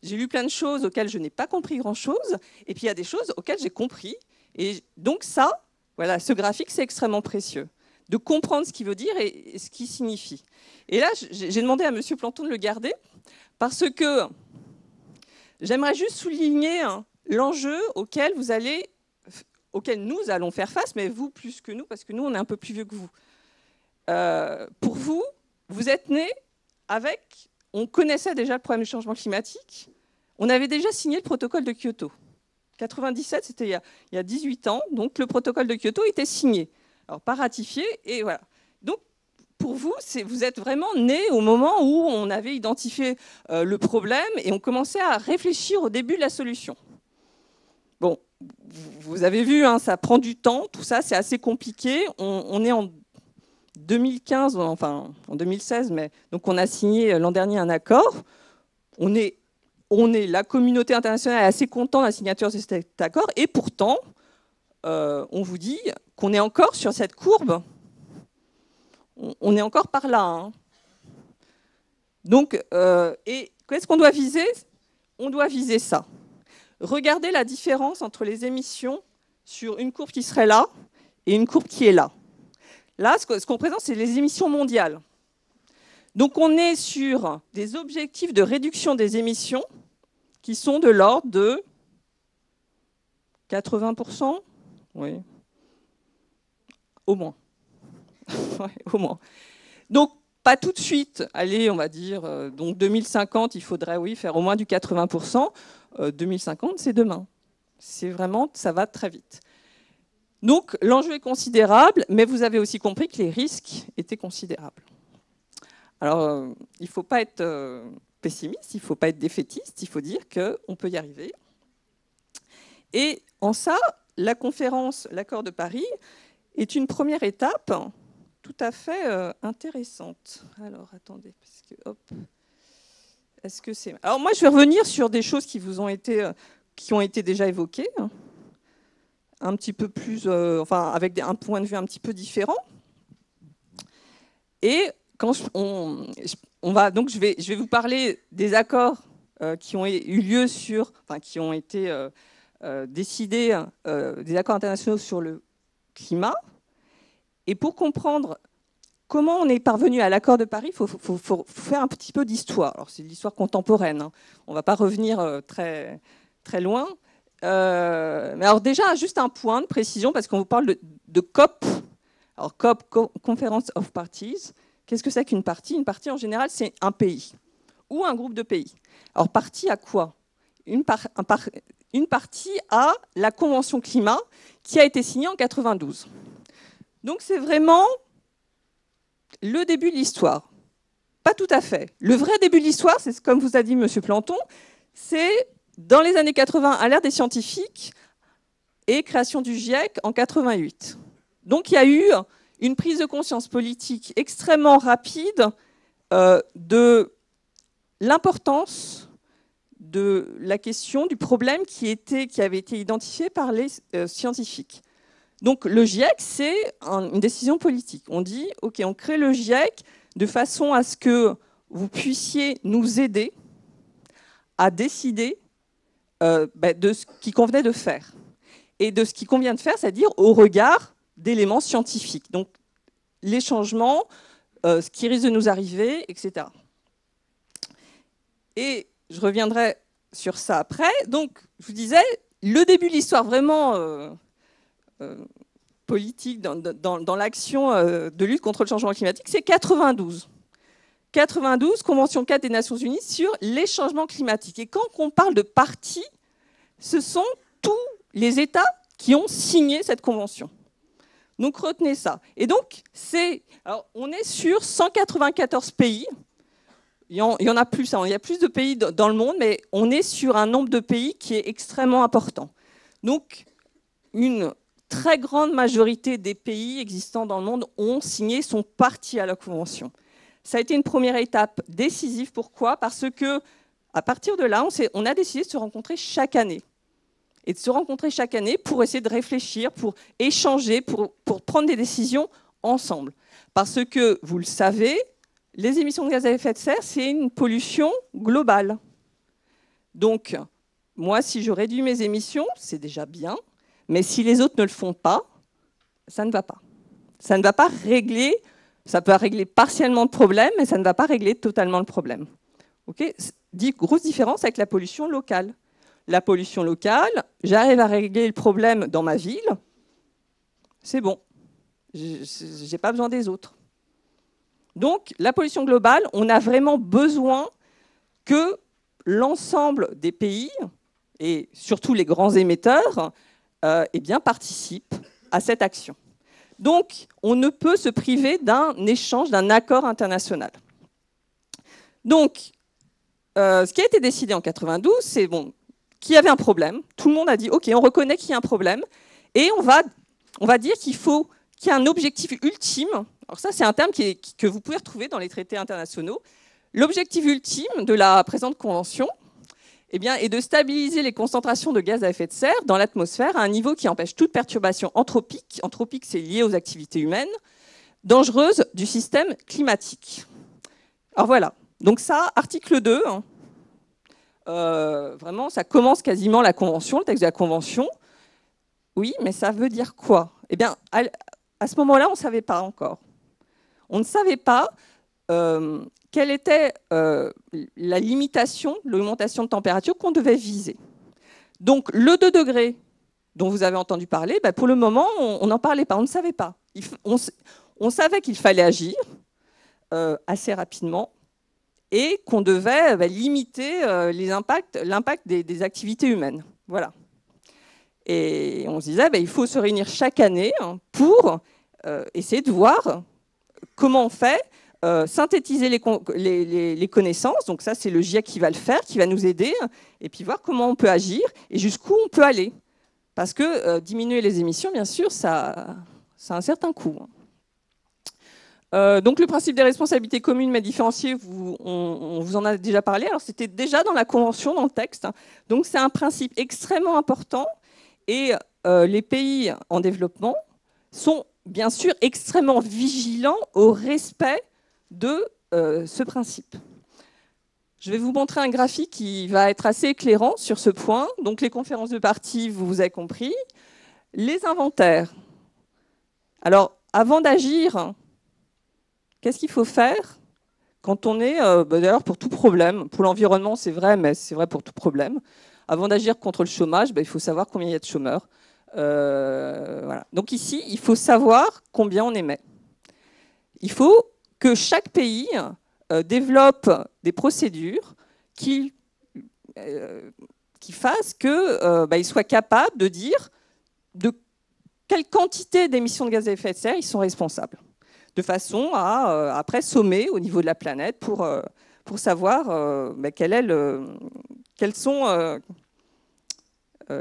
J'ai lu plein de choses auxquelles je n'ai pas compris grand-chose, et puis il y a des choses auxquelles j'ai compris. Et donc ça, voilà, ce graphique, c'est extrêmement précieux, de comprendre ce qu'il veut dire et ce qu'il signifie. Et là, j'ai demandé à M. Planton de le garder, parce que j'aimerais juste souligner l'enjeu auquel nous allons faire face, mais vous plus que nous, parce que nous, on est un peu plus vieux que vous. Pour vous, vous êtes nés avec... On connaissait déjà le problème du changement climatique. On avait déjà signé le protocole de Kyoto. 97, c'était il y a 18 ans. Donc, le protocole de Kyoto était signé. Alors, pas ratifié, et voilà. Donc, pour vous, vous êtes vraiment nés au moment où on avait identifié le problème et on commençait à réfléchir au début de la solution. Bon, vous avez vu, hein, ça prend du temps, tout ça, c'est assez compliqué. On est en 2015, enfin en 2016, mais donc on a signé l'an dernier un accord. La communauté internationale est assez contente de la signature de cet accord, et pourtant, on vous dit qu'on est encore sur cette courbe. On est encore par là, hein. Donc, et qu'est-ce qu'on doit viser? On doit viser ça. Regardez la différence entre les émissions sur une courbe qui serait là et une courbe qui est là. Là, ce qu'on présente, c'est les émissions mondiales. Donc, on est sur des objectifs de réduction des émissions qui sont de l'ordre de 80%, oui, au moins. Ouais, au moins. Donc, pas tout de suite. Allez, on va dire, donc 2050, il faudrait, oui, faire au moins du 80%. 2050, c'est demain. C'est vraiment, ça va très vite. Donc, l'enjeu est considérable, mais vous avez aussi compris que les risques étaient considérables. Alors, il ne faut pas être pessimiste, il ne faut pas être défaitiste, il faut dire qu'on peut y arriver. Et en ça, la conférence, l'accord de Paris, est une première étape tout à fait intéressante. Alors, attendez, parce que, hop, est-ce que c'est... Alors, moi, je vais revenir sur des choses qui ont été déjà évoquées, un petit peu plus, enfin, avec un point de vue un petit peu différent. Et quand donc, je vais vous parler des accords qui ont eu lieu qui ont été décidés, des accords internationaux sur le climat. Et pour comprendre comment on est parvenu à l'accord de Paris, il faut faire un petit peu d'histoire. Alors, c'est l'histoire contemporaine, hein. On ne va pas revenir très, très loin. Mais alors déjà, juste un point de précision, parce qu'on vous parle de COP. Alors, COP, Conference of Parties. Qu'est-ce que c'est qu'une partie? Une partie, en général, c'est un pays ou un groupe de pays. Alors, partie à quoi? Une partie à la Convention climat qui a été signée en 92. Donc, c'est vraiment le début de l'histoire. Pas tout à fait. Le vrai début de l'histoire, c'est comme vous a dit M. Planton, c'est dans les années 80, à l'ère des scientifiques et création du GIEC en 88. Donc, il y a eu une prise de conscience politique extrêmement rapide de l'importance de la question du problème qui avait été identifié par les scientifiques. Donc le GIEC, c'est une décision politique. On dit, OK, on crée le GIEC de façon à ce que vous puissiez nous aider à décider de ce qu'il convenait de faire. Et de ce qu'il convient de faire, c'est-à-dire au regard d'éléments scientifiques. Donc les changements, ce qui risque de nous arriver, etc. Et je reviendrai sur ça après. Donc, je vous disais, le début de l'histoire vraiment politique dans l'action de lutte contre le changement climatique, c'est 92. 92, Convention 4 des Nations Unies sur les changements climatiques. Et quand on parle de parties, ce sont tous les États qui ont signé cette convention. Donc, retenez ça. Et donc, alors, on est sur 194 pays. Il y en a plus, il y a plus de pays dans le monde, mais on est sur un nombre de pays qui est extrêmement important. Donc, une très grande majorité des pays existants dans le monde ont signé, sont partis à la Convention. Ça a été une première étape décisive. Pourquoi? Parce que à partir de là, on a décidé de se rencontrer chaque année. Et de se rencontrer chaque année pour essayer de réfléchir, pour échanger, pour prendre des décisions ensemble. Parce que, vous le savez, les émissions de gaz à effet de serre, c'est une pollution globale. Donc, moi, si je réduis mes émissions, c'est déjà bien. Mais si les autres ne le font pas, ça ne va pas. Ça ne va pas régler, ça peut régler partiellement le problème, mais ça ne va pas régler totalement le problème. Okay, grosse différence avec la pollution locale. La pollution locale, j'arrive à régler le problème dans ma ville, c'est bon. Je n'ai pas besoin des autres. Donc, la pollution globale, on a vraiment besoin que l'ensemble des pays, et surtout les grands émetteurs, eh bien, participent à cette action. Donc, on ne peut se priver d'un échange, d'un accord international. Donc, ce qui a été décidé en 92, c'est bon, qu'il y avait un problème. Tout le monde a dit, OK, on reconnaît qu'il y a un problème, et on va dire qu'il faut qu'il y ait un objectif ultime. Alors ça, c'est un terme que vous pouvez retrouver dans les traités internationaux. L'objectif ultime de la présente convention, eh bien, est de stabiliser les concentrations de gaz à effet de serre dans l'atmosphère à un niveau qui empêche toute perturbation anthropique. Anthropique, c'est lié aux activités humaines, dangereuses du système climatique. Alors voilà, donc ça, article 2, vraiment, ça commence quasiment la convention, le texte de la convention. Oui, mais ça veut dire quoi? Eh bien, à ce moment-là, on ne savait pas encore. On ne savait pas quelle était la limitation, l'augmentation de température qu'on devait viser. Donc, le 2 degrés dont vous avez entendu parler, ben, pour le moment, on n'en parlait pas, on ne savait pas. On savait qu'il fallait agir assez rapidement et qu'on devait limiter l'impact des activités humaines. Voilà. Et on se disait, ben, il faut se réunir chaque année pour essayer de voir comment on fait, synthétiser les connaissances. Donc ça, c'est le GIEC qui va le faire, qui va nous aider, et puis voir comment on peut agir et jusqu'où on peut aller. Parce que diminuer les émissions, bien sûr, ça a un certain coût. Donc le principe des responsabilités communes mais différenciées, on vous en a déjà parlé. Alors c'était déjà dans la convention, dans le texte. Donc c'est un principe extrêmement important. Et les pays en développement sont bien sûr extrêmement vigilants au respect de ce principe. Je vais vous montrer un graphique qui va être assez éclairant sur ce point. Donc les conférences de parties, vous avez compris. Les inventaires. Alors, avant d'agir, qu'est-ce qu'il faut faire quand on est, d'ailleurs pour tout problème, pour l'environnement c'est vrai, mais c'est vrai pour tout problème. Avant d'agir contre le chômage, il faut savoir combien il y a de chômeurs. Voilà. Donc ici, il faut savoir combien on émet. Il faut que chaque pays développe des procédures qui fassent qu'il soit capable de dire de quelle quantité d'émissions de gaz à effet de serre ils sont responsables, de façon à après sommer au niveau de la planète pour savoir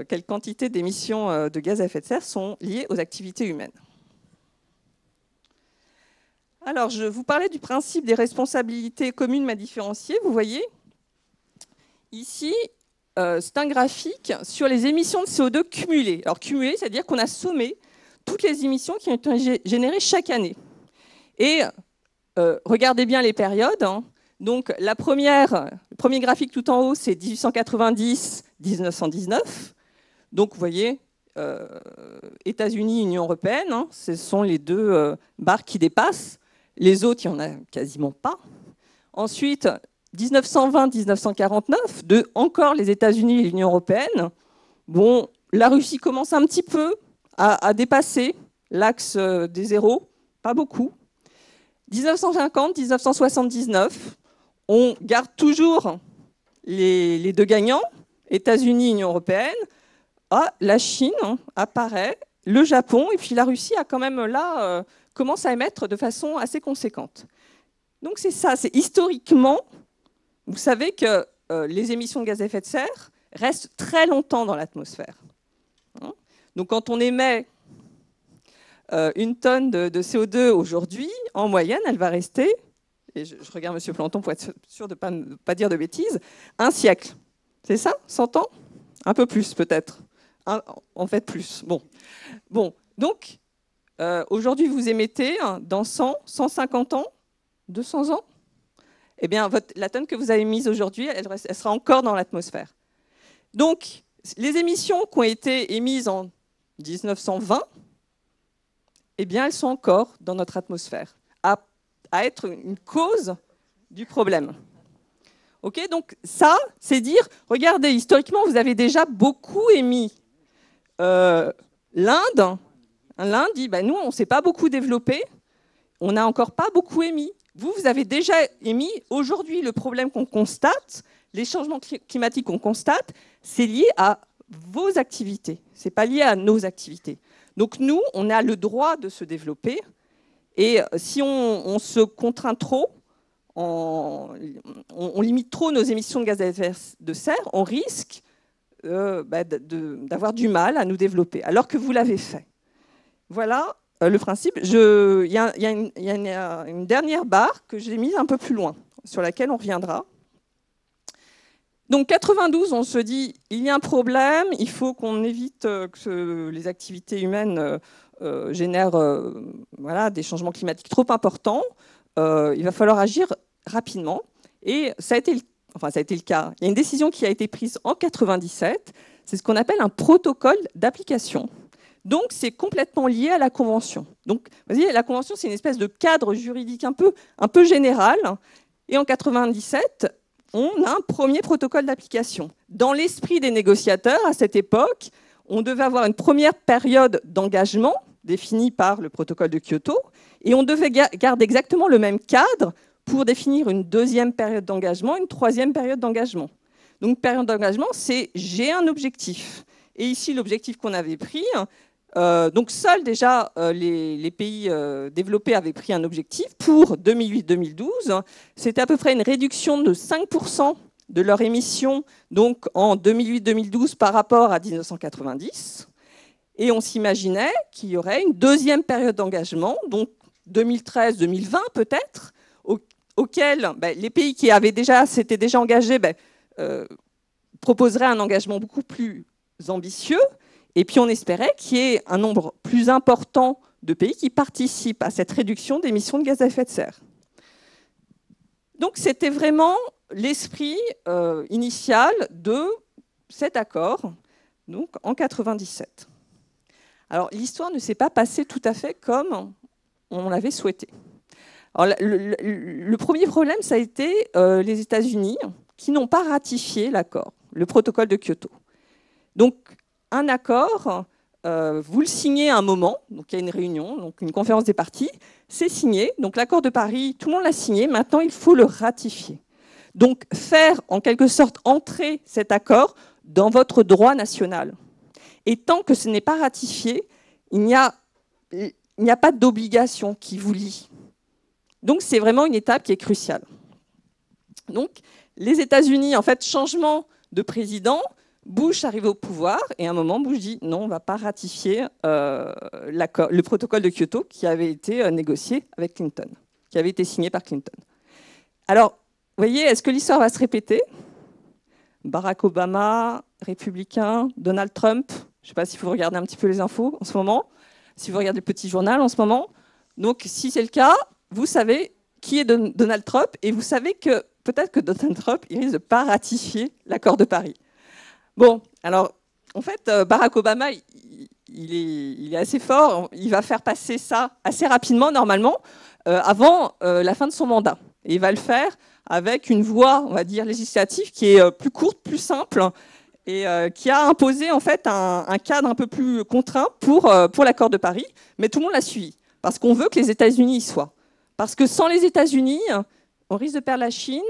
quelle quantité d'émissions de gaz à effet de serre sont liées aux activités humaines. Alors, je vous parlais du principe des responsabilités communes mais différenciées. Vous voyez, ici, c'est un graphique sur les émissions de CO2 cumulées. Alors, cumulées, c'est-à-dire qu'on a sommé toutes les émissions qui ont été générées chaque année. Et regardez bien les périodes. Donc, le premier graphique tout en haut, c'est 1890-1919. Donc, vous voyez, États-Unis, Union européenne, ce sont les deux barres qui dépassent. Les autres, il n'y en a quasiment pas. Ensuite, 1920-1949, encore les États-Unis et l'Union européenne. Bon, la Russie commence un petit peu à dépasser l'axe des zéros, pas beaucoup. 1950-1979, on garde toujours les deux gagnants, États-Unis, Union européenne. Ah, la Chine apparaît, le Japon, et puis la Russie a quand même là commence à émettre de façon assez conséquente. Donc c'est ça, c'est historiquement, vous savez que les émissions de gaz à effet de serre restent très longtemps dans l'atmosphère. Donc quand on émet une tonne de CO2 aujourd'hui, en moyenne, elle va rester et je regarde M. Planton pour être sûr de ne pas dire de bêtises, un siècle. C'est ça? 100 ans? Un peu plus peut-être. En fait plus. Bon. Donc, aujourd'hui, vous émettez dans 100, 150 ans, 200 ans? Eh bien, la tonne que vous avez mise aujourd'hui, elle sera encore dans l'atmosphère. Donc, les émissions qui ont été émises en 1920, eh bien, elles sont encore dans notre atmosphère, à être une cause du problème. Okay, donc ça, c'est dire, regardez, historiquement, vous avez déjà beaucoup émis. L'Inde dit, ben, nous, on ne s'est pas beaucoup développé, on n'a encore pas beaucoup émis. Vous avez déjà émis. Aujourd'hui, le problème qu'on constate, les changements climatiques qu'on constate, c'est lié à vos activités. Ce n'est pas lié à nos activités. Donc nous, on a le droit de se développer. Et si on se contraint trop, on limite trop nos émissions de gaz à effet de serre, on risque d'avoir du mal à nous développer, alors que vous l'avez fait. Voilà le principe. Il y a une dernière barre que j'ai mise un peu plus loin, sur laquelle on reviendra. Donc 92, on se dit, il y a un problème, il faut qu'on évite que les activités humaines génèrent des changements climatiques trop importants. Il va falloir agir rapidement. Et ça a été le cas. Il y a une décision qui a été prise en 97, c'est ce qu'on appelle un protocole d'application. Donc, c'est complètement lié à la Convention. Donc, vous voyez, la Convention, c'est une espèce de cadre juridique un peu général. Et en 97, on a un premier protocole d'application. Dans l'esprit des négociateurs, à cette époque, on devait avoir une première période d'engagement définie par le protocole de Kyoto, et on devait garder exactement le même cadre pour définir une deuxième période d'engagement, une troisième période d'engagement. Donc, période d'engagement, c'est j'ai un objectif. Et ici, l'objectif qu'on avait pris, donc seuls déjà les pays développés avaient pris un objectif pour 2008-2012. C'était à peu près une réduction de 5% de leur émission donc en 2008-2012 par rapport à 1990. Et on s'imaginait qu'il y aurait une deuxième période d'engagement, donc 2013-2020 peut-être, auquel les pays qui s'étaient déjà engagés proposeraient un engagement beaucoup plus ambitieux. Et puis on espérait qu'il y ait un nombre plus important de pays qui participent à cette réduction d'émissions de gaz à effet de serre. Donc c'était vraiment l'esprit initial de cet accord, donc en 1997. Alors l'histoire ne s'est pas passée tout à fait comme on l'avait souhaité. Alors, le premier problème, ça a été les États-Unis qui n'ont pas ratifié l'accord, le protocole de Kyoto. Donc un accord, vous le signez à un moment, donc il y a une réunion, donc une conférence des parties, c'est signé, donc l'accord de Paris, tout le monde l'a signé, maintenant il faut le ratifier. Donc faire en quelque sorte entrer cet accord dans votre droit national. Et tant que ce n'est pas ratifié, il n'y a pas d'obligation qui vous lie. Donc c'est vraiment une étape qui est cruciale. Donc les États-Unis, en fait, changement de président, Bush arrive au pouvoir et à un moment, Bush dit non, on ne va pas ratifier le protocole de Kyoto qui avait été négocié avec Clinton, qui avait été signé par Clinton. Alors, vous voyez, est-ce que l'histoire va se répéter? Barack Obama, républicain, Donald Trump, je ne sais pas si vous regardez un petit peu les infos en ce moment, si vous regardez le petit journal en ce moment. Donc, si c'est le cas, vous savez qui est Donald Trump et vous savez que peut-être que Donald Trump il risque de ne pas ratifier l'accord de Paris. Bon, alors, en fait, Barack Obama, il est assez fort. Il va faire passer ça assez rapidement, normalement, avant la fin de son mandat. Et il va le faire avec une voie, on va dire, législative qui est plus courte, plus simple, et qui a imposé, en fait, un cadre un peu plus contraint pour l'accord de Paris. Mais tout le monde l'a suivi, parce qu'on veut que les États-Unis y soient. Parce que sans les États-Unis, on risque de perdre la Chine,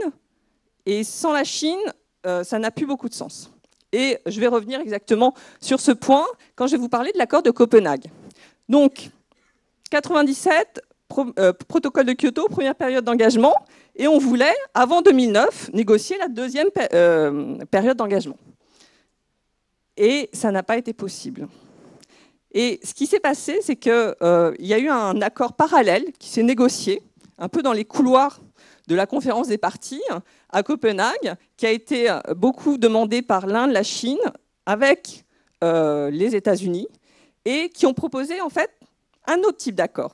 et sans la Chine, ça n'a plus beaucoup de sens. Et je vais revenir exactement sur ce point quand je vais vous parler de l'accord de Copenhague. Donc, 97, protocole de Kyoto, première période d'engagement, et on voulait, avant 2009, négocier la deuxième période d'engagement. Et ça n'a pas été possible. Et ce qui s'est passé, c'est qu'il y a eu un accord parallèle qui s'est négocié un peu dans les couloirs de la conférence des parties à Copenhague, qui a été beaucoup demandée par l'Inde, la Chine, avec les États-Unis, et qui ont proposé en fait un autre type d'accord.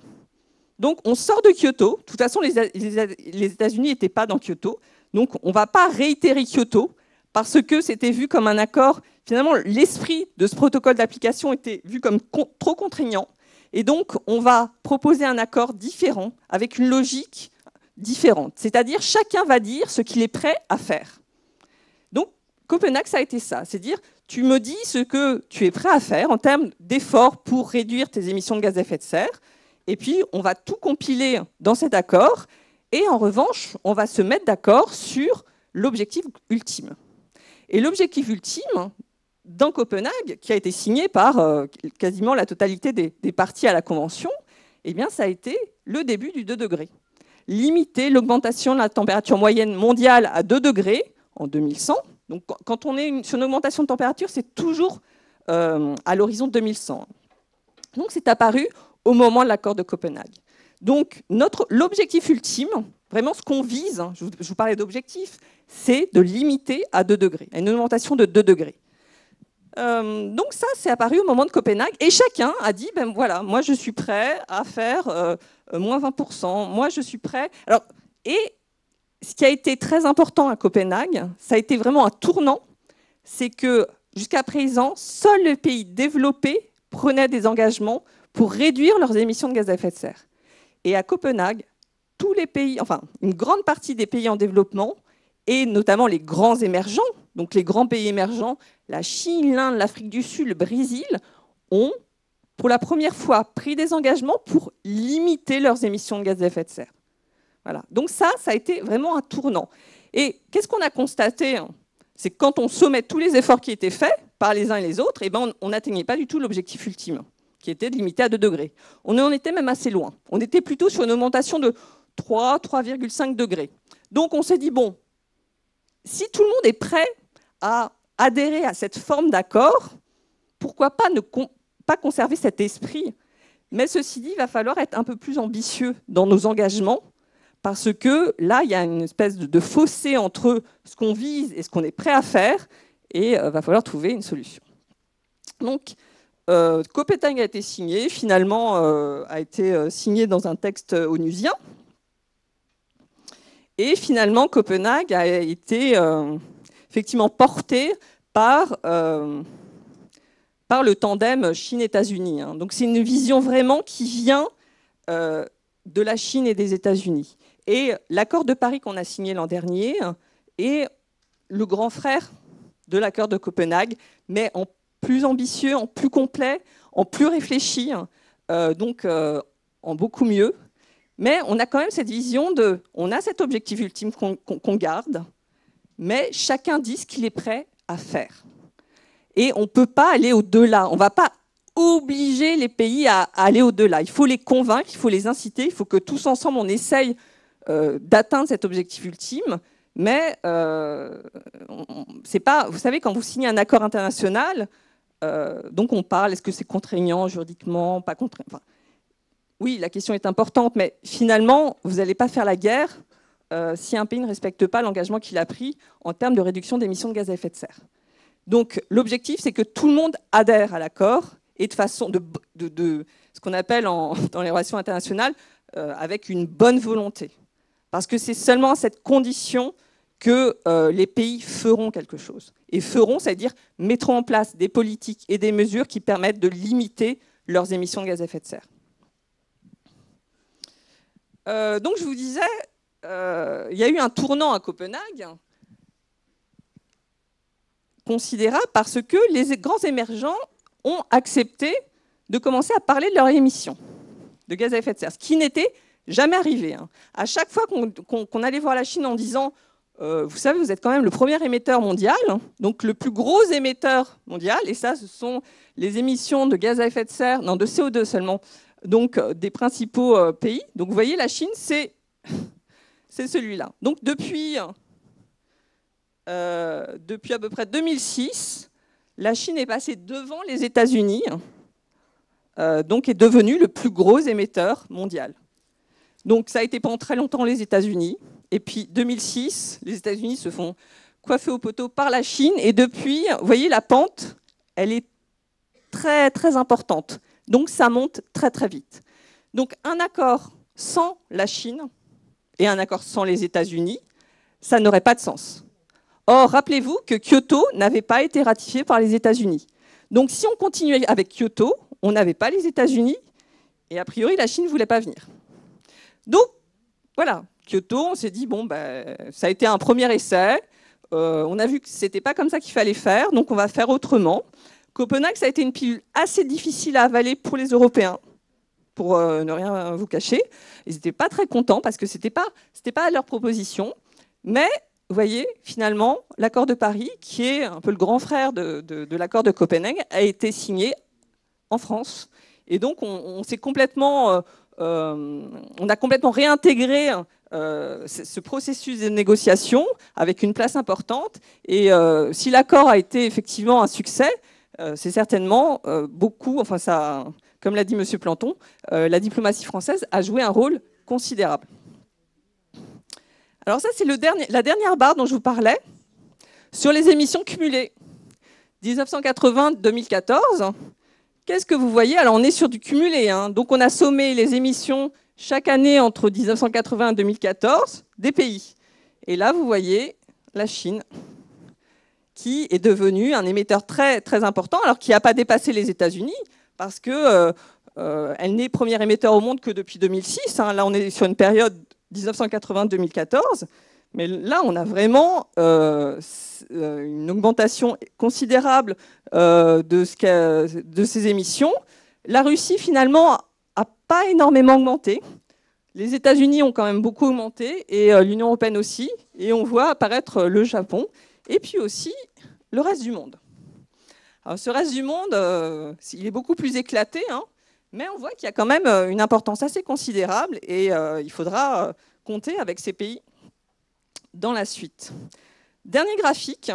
Donc on sort de Kyoto. De toute façon, les États-Unis n'étaient pas dans Kyoto, donc on ne va pas réitérer Kyoto parce que c'était vu comme un accord. Finalement, l'esprit de ce protocole d'application était vu comme trop contraignant, et donc on va proposer un accord différent avec une logique différente. C'est-à-dire chacun va dire ce qu'il est prêt à faire. Donc Copenhague, ça a été ça, c'est dire tu me dis ce que tu es prêt à faire en termes d'efforts pour réduire tes émissions de gaz à effet de serre, et puis on va tout compiler dans cet accord, et en revanche, on va se mettre d'accord sur l'objectif ultime. Et l'objectif ultime, dans Copenhague, qui a été signé par quasiment la totalité des parties à la Convention, eh bien, ça a été le début du 2 degrés. Limiter l'augmentation de la température moyenne mondiale à 2 degrés en 2100. Donc, quand on est sur une augmentation de température, c'est toujours à l'horizon 2100. Donc, c'est apparu au moment de l'accord de Copenhague. Donc, l'objectif ultime, vraiment ce qu'on vise, je vous parlais d'objectif, c'est de limiter à 2 degrés, à une augmentation de 2 degrés. Donc ça, c'est apparu au moment de Copenhague, et chacun a dit, ben voilà, moi je suis prêt à faire moins 20%, moi je suis prêt. Alors, et ce qui a été très important à Copenhague, ça a été vraiment un tournant, c'est que jusqu'à présent, seuls les pays développés prenaient des engagements pour réduire leurs émissions de gaz à effet de serre. Et à Copenhague, tous les pays, enfin une grande partie des pays en développement, et notamment les grands émergents, donc les grands pays émergents, la Chine, l'Inde, l'Afrique du Sud, le Brésil, ont pour la première fois pris des engagements pour limiter leurs émissions de gaz à effet de serre. Voilà. Donc ça a été vraiment un tournant. Et qu'est-ce qu'on a constaté? C'est que quand on sommait tous les efforts qui étaient faits par les uns et les autres, eh ben on n'atteignait pas du tout l'objectif ultime, qui était de limiter à 2 degrés. On en était même assez loin. On était plutôt sur une augmentation de 3,5 degrés. Donc on s'est dit, bon, si tout le monde est prêt à adhérer à cette forme d'accord, pourquoi pas ne pas conserver cet esprit? Mais ceci dit, il va falloir être un peu plus ambitieux dans nos engagements, parce que là, il y a une espèce de fossé entre ce qu'on vise et ce qu'on est prêt à faire, et il va falloir trouver une solution. Donc, Copenhague a été signé, finalement a été signé dans un texte onusien, et finalement, Copenhague a été effectivement porté par le tandem Chine-États-Unis. Donc c'est une vision vraiment qui vient de la Chine et des États-Unis. Et l'accord de Paris qu'on a signé l'an dernier est le grand frère de l'accord de Copenhague, mais en plus ambitieux, en plus complet, en plus réfléchi, donc en beaucoup mieux. Mais on a quand même cette vision on a cet objectif ultime qu'on garde, mais chacun dit ce qu'il est prêt à faire. Et on ne peut pas aller au-delà. On ne va pas obliger les pays à aller au-delà. Il faut les convaincre, il faut les inciter, il faut que tous ensemble, on essaye d'atteindre cet objectif ultime. Mais c'est pas, vous savez, quand vous signez un accord international, donc on parle, est-ce que c'est contraignant juridiquement, pas contraignant, enfin, oui, la question est importante, mais finalement, vous n'allez pas faire la guerre si un pays ne respecte pas l'engagement qu'il a pris en termes de réduction d'émissions de gaz à effet de serre. Donc l'objectif, c'est que tout le monde adhère à l'accord, et de façon de ce qu'on appelle dans les relations internationales avec une bonne volonté. Parce que c'est seulement à cette condition que les pays feront quelque chose. Et feront, c'est-à-dire mettront en place des politiques et des mesures qui permettent de limiter leurs émissions de gaz à effet de serre. Donc je vous disais, il y a eu un tournant à Copenhague considérable parce que les grands émergents ont accepté de commencer à parler de leurs émissions de gaz à effet de serre, ce qui n'était jamais arrivé. À chaque fois qu'on allait voir la Chine en disant vous savez, vous êtes quand même le premier émetteur mondial, donc le plus gros émetteur mondial, et ça, ce sont les émissions de gaz à effet de serre, non, de CO2 seulement, donc des principaux pays. Donc vous voyez, la Chine, c'est celui-là. Donc depuis à peu près 2006, la Chine est passée devant les États-Unis, donc est devenue le plus gros émetteur mondial. Donc ça a été pendant très longtemps les États-Unis. Et puis 2006, les États-Unis se font coiffer au poteau par la Chine. Et depuis, vous voyez, la pente, elle est très, très importante. Donc ça monte très, très vite. Donc un accord sans la Chine et un accord sans les États-Unis, ça n'aurait pas de sens. Or, rappelez-vous que Kyoto n'avait pas été ratifié par les États-Unis. Donc si on continuait avec Kyoto, on n'avait pas les États-Unis et a priori la Chine ne voulait pas venir. Donc voilà, Kyoto, on s'est dit, bon, ben, ça a été un premier essai, on a vu que ce n'était pas comme ça qu'il fallait faire, donc on va faire autrement. Copenhague, ça a été une pilule assez difficile à avaler pour les Européens, pour ne rien vous cacher. Ils n'étaient pas très contents parce que ce n'était pas leur proposition. Mais, vous voyez, finalement, l'accord de Paris, qui est un peu le grand frère de l'accord de Copenhague, a été signé en France. Et donc, on a complètement réintégré ce processus de négociation avec une place importante. Et si l'accord a été effectivement un succès, c'est certainement beaucoup, enfin ça, comme l'a dit M. Planton, la diplomatie française a joué un rôle considérable. Alors ça, c'est la dernière barre dont je vous parlais, sur les émissions cumulées. 1980-2014, qu'est-ce que vous voyez? Alors on est sur du cumulé, hein. Donc on a sommé les émissions chaque année entre 1980 et 2014 des pays. Et là, vous voyez la Chine, qui est devenue un émetteur très, très important, alors qui n'a pas dépassé les États-Unis, parce qu'elle n'est premier émetteur au monde que depuis 2006. Hein. Là, on est sur une période 1980-2014, mais là, on a vraiment une augmentation considérable de ces émissions. La Russie, finalement, n'a pas énormément augmenté. Les États-Unis ont quand même beaucoup augmenté, et l'Union européenne aussi, et on voit apparaître le Japon, et puis aussi le reste du monde. Alors, ce reste du monde, il est beaucoup plus éclaté, hein, mais on voit qu'il y a quand même une importance assez considérable et il faudra compter avec ces pays dans la suite. Dernier graphique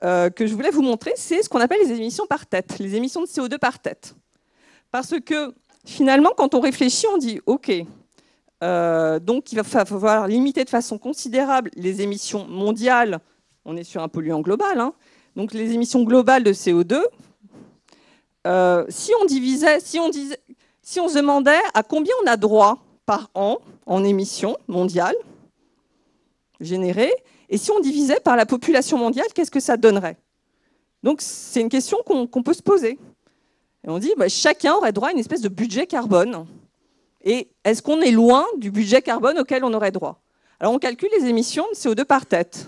que je voulais vous montrer, c'est ce qu'on appelle les émissions par tête, les émissions de CO2 par tête. Parce que finalement, quand on réfléchit, on dit « Ok, donc il va falloir limiter de façon considérable les émissions mondiales ». On est sur un polluant global, hein. Donc les émissions globales de CO2. Si on se demandait à combien on a droit par an en émissions mondiales générées, et si on divisait par la population mondiale, qu'est-ce que ça donnerait? Donc c'est une question qu'on peut se poser. Et on dit, bah, chacun aurait droit à une espèce de budget carbone. Et est-ce qu'on est loin du budget carbone auquel on aurait droit? Alors on calcule les émissions de CO2 par tête.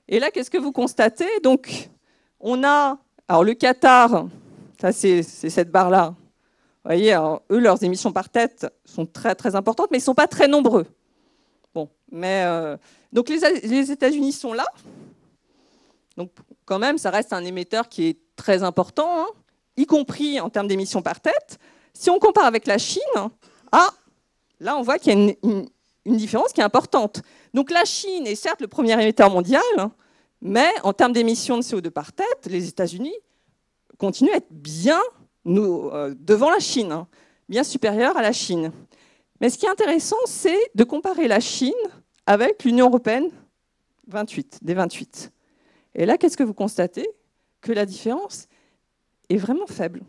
Et là, qu'est-ce que vous constatez? Donc, on a, alors le Qatar, ça c'est cette barre-là. Vous voyez, alors, eux, leurs émissions par tête sont très très importantes, mais ils ne sont pas très nombreux. Bon, mais donc les États-Unis sont là. Donc, quand même, ça reste un émetteur qui est très important, hein, y compris en termes d'émissions par tête. Si on compare avec la Chine, là, on voit qu'il y a une différence qui est importante. Donc la Chine est certes le premier émetteur mondial, mais en termes d'émissions de CO2 par tête, les États-Unis continuent à être bien devant la Chine, bien supérieurs à la Chine. Mais ce qui est intéressant, c'est de comparer la Chine avec l'Union européenne des 28. Et là, qu'est-ce que vous constatez? Que la différence est vraiment faible.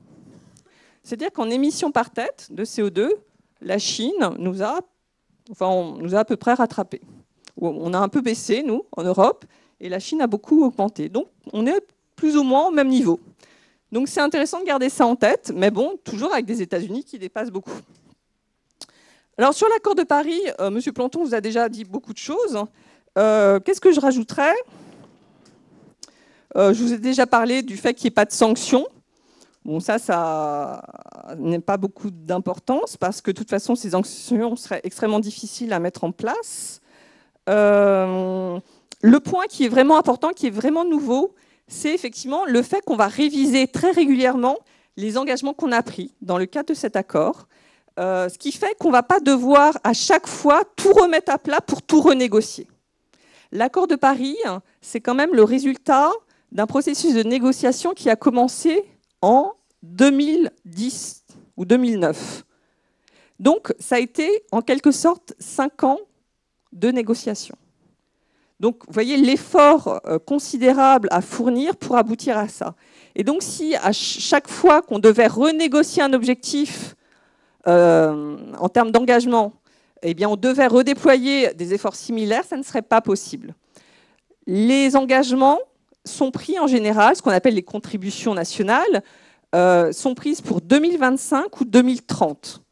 C'est-à-dire qu'en émissions par tête de CO2, la Chine nous a à peu près rattrapés. On a un peu baissé, nous, en Europe, et la Chine a beaucoup augmenté. Donc, on est plus ou moins au même niveau. Donc, c'est intéressant de garder ça en tête, mais bon, toujours avec des États-Unis qui dépassent beaucoup. Alors, sur l'accord de Paris, M. Planton vous a déjà dit beaucoup de choses. Qu'est-ce que je rajouterais? Je vous ai déjà parlé du fait qu'il n'y ait pas de sanctions. Bon, ça n'a pas beaucoup d'importance parce que de toute façon, ces sanctions seraient extrêmement difficiles à mettre en place. Le point qui est vraiment important, qui est vraiment nouveau, c'est effectivement le fait qu'on va réviser très régulièrement les engagements qu'on a pris dans le cadre de cet accord, ce qui fait qu'on ne va pas devoir à chaque fois tout remettre à plat pour tout renégocier. L'accord de Paris, c'est quand même le résultat d'un processus de négociation qui a commencé en 2010 ou 2009. Donc, ça a été en quelque sorte 5 ans de négociation. Donc, vous voyez l'effort considérable à fournir pour aboutir à ça. Et donc, si à chaque fois qu'on devait renégocier un objectif en termes d'engagement, eh bien, on devait redéployer des efforts similaires, ça ne serait pas possible. Les engagements sont pris en général, ce qu'on appelle les contributions nationales, sont prises pour 2025 ou 2030.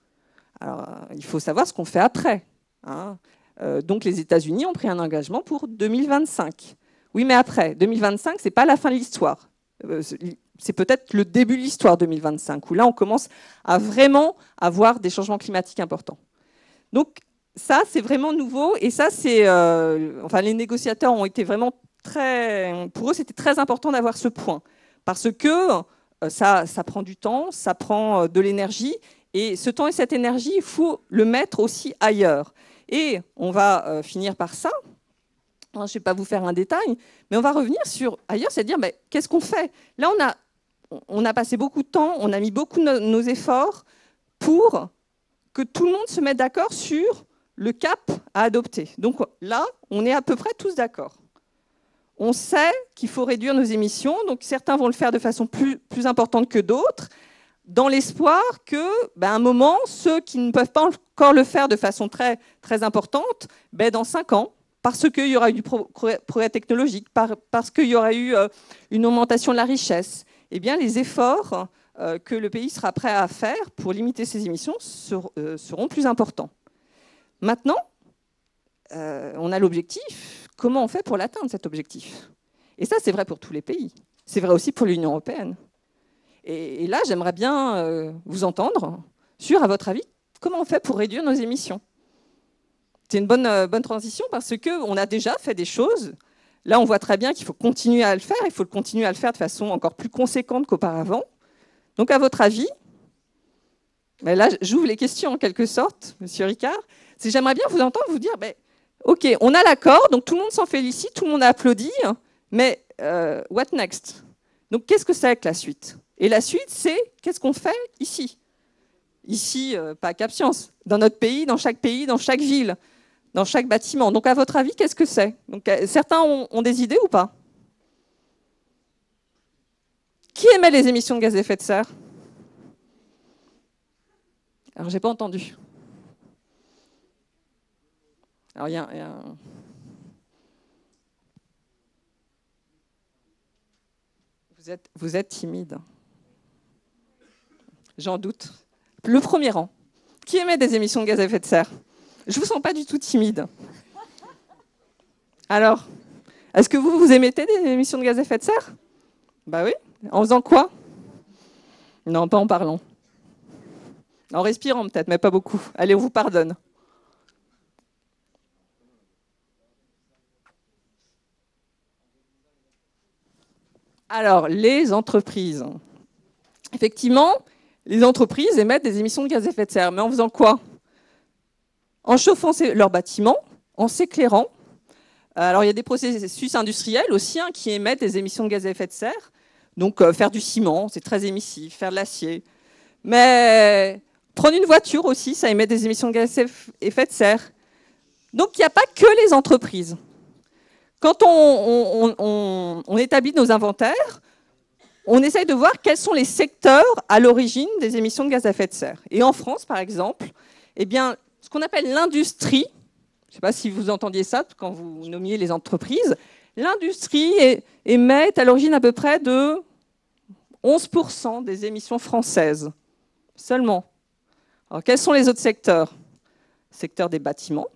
Alors, il faut savoir ce qu'on fait après. Hein. Donc les États-Unis ont pris un engagement pour 2025. Oui, mais après, 2025, ce n'est pas la fin de l'histoire. C'est peut-être le début de l'histoire 2025, où là, on commence à vraiment avoir des changements climatiques importants. Donc ça, c'est vraiment nouveau. Et ça, c'est, enfin, les négociateurs ont été vraiment très... Pour eux, c'était très important d'avoir ce point. Parce que ça prend du temps, ça prend de l'énergie. Et ce temps et cette énergie, il faut le mettre aussi ailleurs. Et on va finir par ça. Je ne vais pas vous faire un détail, mais on va revenir sur ailleurs, c'est à dire qu'est-ce qu'on fait. Là, on a passé beaucoup de temps, on a mis beaucoup de nos efforts pour que tout le monde se mette d'accord sur le cap à adopter. Donc là, on est à peu près tous d'accord. On sait qu'il faut réduire nos émissions, donc certains vont le faire de façon plus importante que d'autres, dans l'espoir que, un moment, ceux qui ne peuvent pas encore le faire de façon très, très importante, dans 5 ans, parce qu'il y aura eu du progrès technologique, parce qu'il y aura eu une augmentation de la richesse, eh bien, les efforts que le pays sera prêt à faire pour limiter ses émissions seront plus importants. Maintenant, on a l'objectif. Comment on fait pour l'atteindre, cet objectif? Et ça, c'est vrai pour tous les pays. C'est vrai aussi pour l'Union européenne. Et là, j'aimerais bien vous entendre sur, à votre avis, comment on fait pour réduire nos émissions. C'est une bonne transition parce qu'on a déjà fait des choses. Là, on voit très bien qu'il faut continuer à le faire. Il faut continuer à le faire de façon encore plus conséquente qu'auparavant. Donc, à votre avis, là, j'ouvre les questions en quelque sorte, Monsieur Ricard. J'aimerais bien vous entendre vous dire, OK, on a l'accord, donc tout le monde s'en félicite, tout le monde a applaudi, mais what next? Donc, qu'est-ce que c'est que la suite? Et la suite, c'est qu'est-ce qu'on fait ici? Ici, pas à Cap Science, dans notre pays, dans chaque ville, dans chaque bâtiment. Donc, à votre avis, qu'est-ce que c'est? Donc, certains ont des idées ou pas? Qui émet les émissions de gaz à effet de serre? Alors, j'ai pas entendu. Alors, il y a un... Vous êtes timide. J'en doute. Le premier rang. Qui émet des émissions de gaz à effet de serre? Je ne vous sens pas du tout timide. Alors, est-ce que vous émettez des émissions de gaz à effet de serre? Bah oui. En faisant quoi? Non, pas en parlant. En respirant peut-être, mais pas beaucoup. Allez, on vous pardonne. Alors, les entreprises. Effectivement, les entreprises émettent des émissions de gaz à effet de serre. Mais en faisant quoi? En chauffant leurs bâtiments, en s'éclairant. Alors, il y a des processus industriels aussi qui émettent des émissions de gaz à effet de serre. Donc, faire du ciment, c'est très émissif. Faire de l'acier. Mais prendre une voiture aussi, ça émet des émissions de gaz à effet de serre. Donc, il n'y a pas que les entreprises. Quand on établit nos inventaires, on essaye de voir quels sont les secteurs à l'origine des émissions de gaz à effet de serre. Et en France, par exemple, eh bien, ce qu'on appelle l'industrie, je ne sais pas si vous entendiez ça quand vous nommiez les entreprises, l'industrie émet à l'origine à peu près de 11% des émissions françaises, seulement. Alors, quels sont les autres secteurs? Secteur des bâtiments.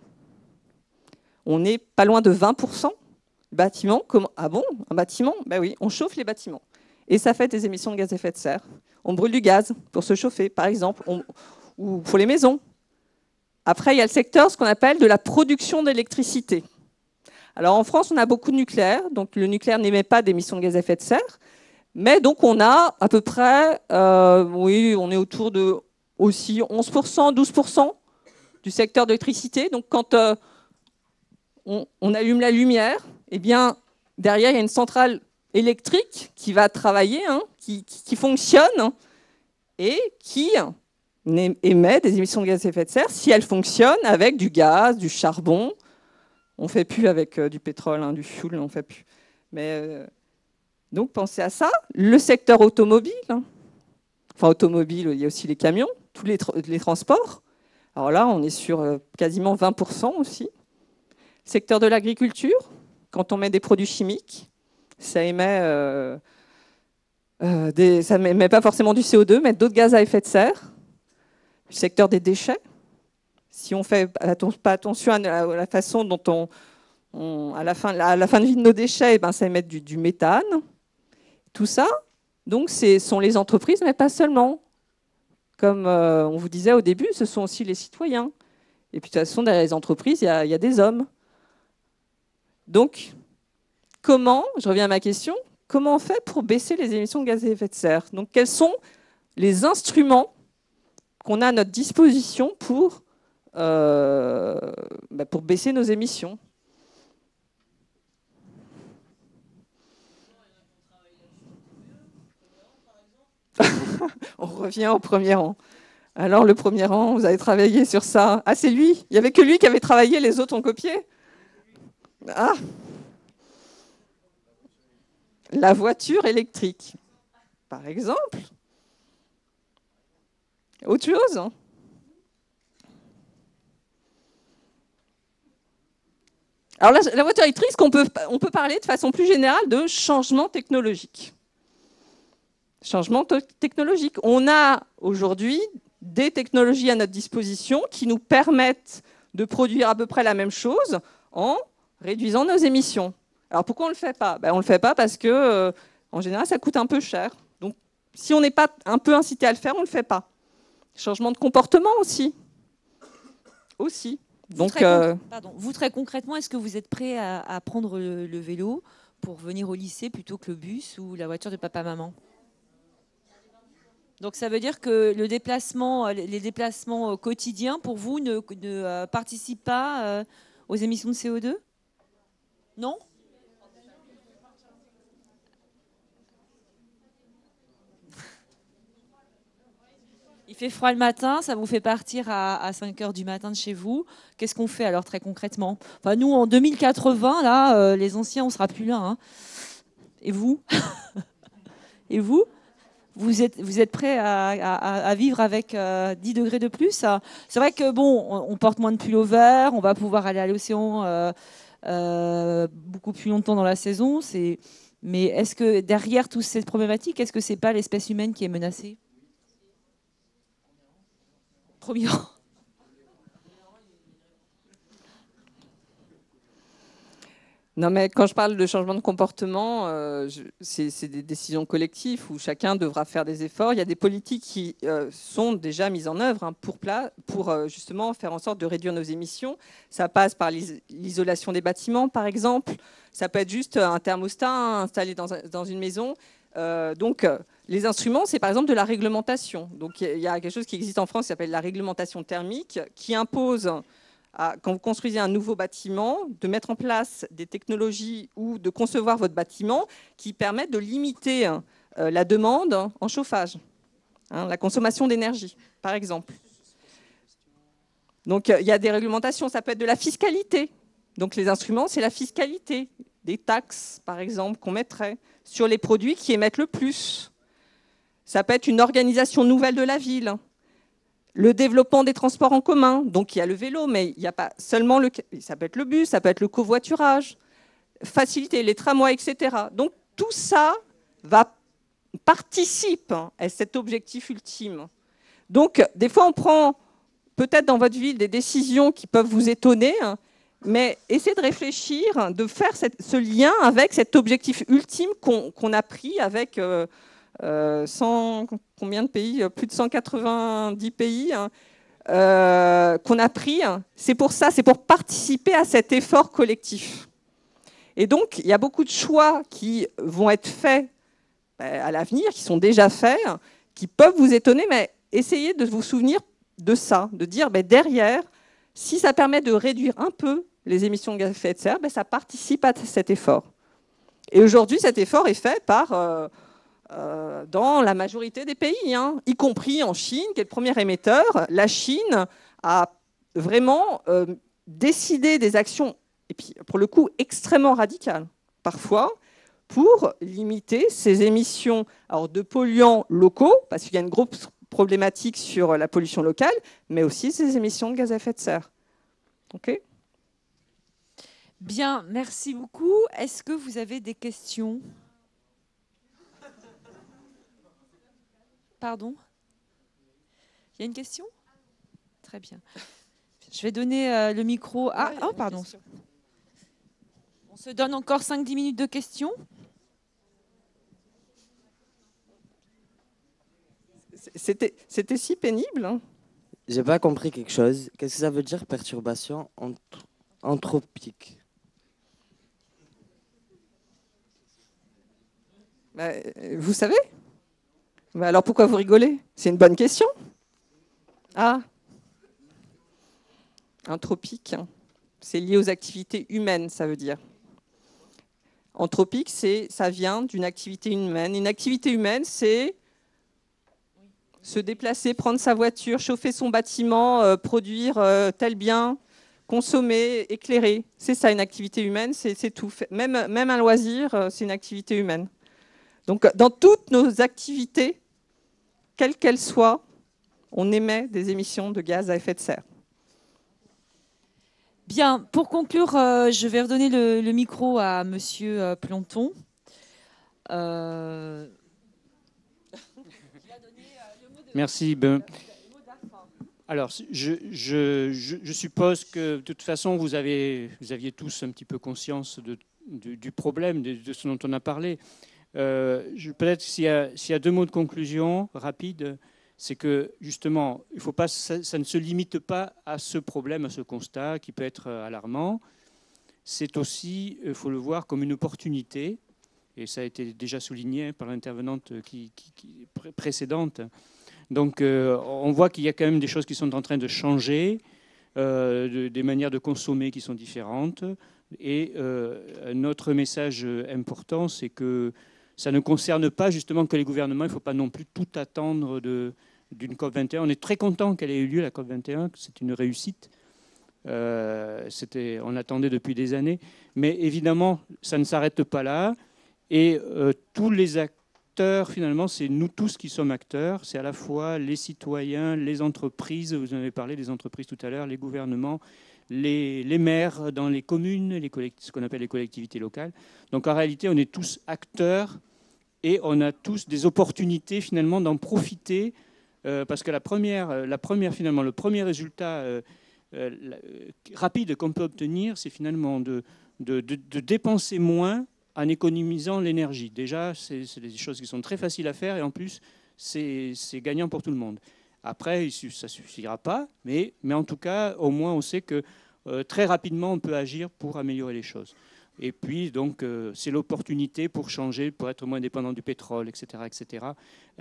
On est pas loin de 20%. Bâtiment, ah bon, un bâtiment? Ben oui, on chauffe les bâtiments. Et ça fait des émissions de gaz à effet de serre. On brûle du gaz pour se chauffer, par exemple, ou pour les maisons. Après, il y a le secteur, ce qu'on appelle de la production d'électricité. Alors en France, on a beaucoup de nucléaire, donc le nucléaire n'émet pas d'émissions de gaz à effet de serre, mais donc on a à peu près, oui, on est autour de aussi 11%, 12% du secteur d'électricité. Donc quand on allume la lumière, eh bien, derrière, il y a une centrale électrique qui va travailler, qui fonctionne et qui émet des émissions de gaz à effet de serre si elles fonctionnent avec du gaz, du charbon. On ne fait plus avec du pétrole, hein, du fuel, on ne fait plus. Mais, donc pensez à ça. Le secteur automobile, hein. Enfin automobile, il y a aussi les camions, tous les transports. Alors là, on est sur quasiment 20% aussi. Secteur de l'agriculture, quand on met des produits chimiques, ça émet, ça n'émet pas forcément du CO2, mais d'autres gaz à effet de serre. Le secteur des déchets. Si on ne fait pas attention à la façon dont à la fin de vie de nos déchets, eh ben, ça émet du méthane. Tout ça, donc, ce sont les entreprises, mais pas seulement. Comme on vous disait au début, ce sont aussi les citoyens. Et puis de toute façon, dans les entreprises, il y a des hommes. Donc, comment, je reviens à ma question, comment on fait pour baisser les émissions de gaz à effet de serre? Donc, quels sont les instruments qu'on a à notre disposition pour baisser nos émissions? On revient au premier rang. Alors, le premier rang, vous avez travaillé sur ça. Ah, c'est lui. Il n'y avait que lui qui avait travaillé, les autres ont copié. Ah. La voiture électrique, par exemple. Autre chose? Alors, la voiture électrique, on peut parler de façon plus générale de changement technologique. Changement technologique. On a aujourd'hui des technologies à notre disposition qui nous permettent de produire à peu près la même chose en réduisant nos émissions. Alors pourquoi on ne le fait pas? On ne le fait pas parce que, en général, ça coûte un peu cher. Donc, si on n'est pas un peu incité à le faire, on ne le fait pas. Changement de comportement aussi. Donc, vous, très concrètement, est-ce que vous êtes prêt à prendre le vélo pour venir au lycée plutôt que le bus ou la voiture de papa-maman? Donc ça veut dire que les déplacements quotidiens, pour vous, ne participent pas aux émissions de CO2? Non? Il fait froid le matin, ça vous fait partir à 5 h du matin de chez vous. Qu'est-ce qu'on fait alors très concrètement? Enfin, nous, en 2080, là, les anciens, on ne sera plus là. Hein. Et vous? Et vous? Vous êtes prêt à vivre avec 10 degrés de plus? C'est vrai que bon, on porte moins de pull vert, on va pouvoir aller à l'océan beaucoup plus longtemps dans la saison. Mais est-ce que derrière toutes ces problématiques, est-ce que c'est pas l'espèce humaine qui est menacée? Premier rang. Non, mais quand je parle de changement de comportement, c'est des décisions collectives où chacun devra faire des efforts. Il y a des politiques qui sont déjà mises en œuvre pour justement faire en sorte de réduire nos émissions. Ça passe par l'isolation des bâtiments, par exemple. Ça peut être juste un thermostat installé dans une maison. Donc, les instruments, c'est par exemple de la réglementation. Donc, il y a quelque chose qui existe en France qui s'appelle la réglementation thermique, qui impose quand vous construisez un nouveau bâtiment, de mettre en place des technologies ou de concevoir votre bâtiment qui permettent de limiter la demande en chauffage, la consommation d'énergie, par exemple. Donc, il y a des réglementations, ça peut être de la fiscalité. Donc, les instruments, c'est la fiscalité, des taxes, par exemple, qu'on mettrait sur les produits qui émettent le plus. Ça peut être une organisation nouvelle de la ville. Le développement des transports en commun, donc il y a le vélo, mais il n'y a pas seulement ça peut être le bus, ça peut être le covoiturage, faciliter les tramways, etc. Donc tout ça participe à cet objectif ultime. Donc des fois on prend peut-être dans votre ville des décisions qui peuvent vous étonner, mais essayez de réfléchir, de faire ce lien avec cet objectif ultime qu'on a pris avec... combien de pays? Plus de 190 pays qu'on a pris. C'est pour ça, c'est pour participer à cet effort collectif. Et donc, il y a beaucoup de choix qui vont être faits à l'avenir, qui sont déjà faits, qui peuvent vous étonner, mais essayez de vous souvenir de ça, de dire derrière, si ça permet de réduire un peu les émissions de gaz à effet de serre, ça participe à cet effort. Et aujourd'hui, cet effort est fait par... dans la majorité des pays, hein, y compris en Chine, qui est le premier émetteur. La Chine a vraiment décidé des actions, et puis pour le coup extrêmement radicales, parfois, pour limiter ses émissions de polluants locaux, parce qu'il y a une grosse problématique sur la pollution locale, mais aussi ses émissions de gaz à effet de serre. OK ? Bien, merci beaucoup. Est-ce que vous avez des questions ? Pardon ? Il y a une question ? Très bien. Je vais donner le micro à... Oh, pardon. On se donne encore 5-10 minutes de questions ? C'était si pénible, hein. J'ai pas compris quelque chose. Qu'est-ce que ça veut dire perturbation anthropique? Vous savez? Alors pourquoi vous rigolez? C'est une bonne question. Ah, anthropique, hein. C'est lié aux activités humaines, ça veut dire. Anthropique, ça vient d'une activité humaine. Une activité humaine, c'est se déplacer, prendre sa voiture, chauffer son bâtiment, produire tel bien, consommer, éclairer. C'est ça, une activité humaine, c'est tout. Même un loisir, c'est une activité humaine. Donc, dans toutes nos activités, quelles qu'elles soient, on émet des émissions de gaz à effet de serre. Bien, pour conclure, je vais redonner le micro à Monsieur Planton. Merci. Alors, je suppose que de toute façon, vous aviez tous un petit peu conscience du problème, de ce dont on a parlé. Peut-être s'il y a deux mots de conclusion rapides, c'est que justement, il faut pas, ça ne se limite pas à ce problème, à ce constat qui peut être alarmant. C'est aussi, il faut le voir comme une opportunité, et ça a été déjà souligné par l'intervenante précédente. Donc, on voit qu'il y a quand même des choses qui sont en train de changer, des manières de consommer qui sont différentes. Et notre message important, c'est que ça ne concerne pas justement que les gouvernements. Il ne faut pas non plus tout attendre d'une COP21. On est très content qu'elle ait eu lieu, la COP21. C'est une réussite. On attendait depuis des années. Mais évidemment, ça ne s'arrête pas là. Et tous les acteurs, finalement, c'est nous tous qui sommes acteurs. C'est à la fois les citoyens, les entreprises, vous en avez parlé des entreprises tout à l'heure, les gouvernements, les maires dans les communes, ce qu'on appelle les collectivités locales. Donc en réalité, on est tous acteurs et on a tous des opportunités finalement d'en profiter parce que finalement, le premier résultat rapide qu'on peut obtenir, c'est finalement de dépenser moins en économisant l'énergie. Déjà, c'est des choses qui sont très faciles à faire et en plus, c'est gagnant pour tout le monde. Après, ça ne suffira pas, mais en tout cas, au moins, on sait que très rapidement, on peut agir pour améliorer les choses. Et puis, donc, c'est l'opportunité pour changer, pour être moins dépendant du pétrole, etc. etc.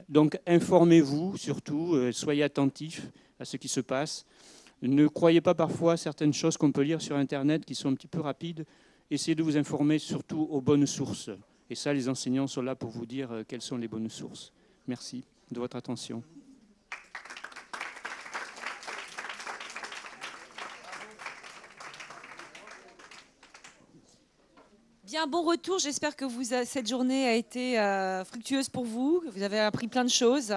Donc, informez-vous surtout, soyez attentifs à ce qui se passe. Ne croyez pas parfois certaines choses qu'on peut lire sur Internet qui sont un petit peu rapides. Essayez de vous informer surtout aux bonnes sources. Et ça, les enseignants sont là pour vous dire quelles sont les bonnes sources. Merci de votre attention. Bien, bon retour. J'espère que cette journée a été fructueuse pour vous, que vous avez appris plein de choses.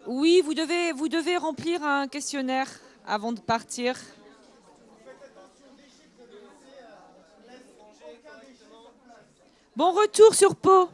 Oui, vous devez remplir un questionnaire avant de partir. Bon retour sur Pau.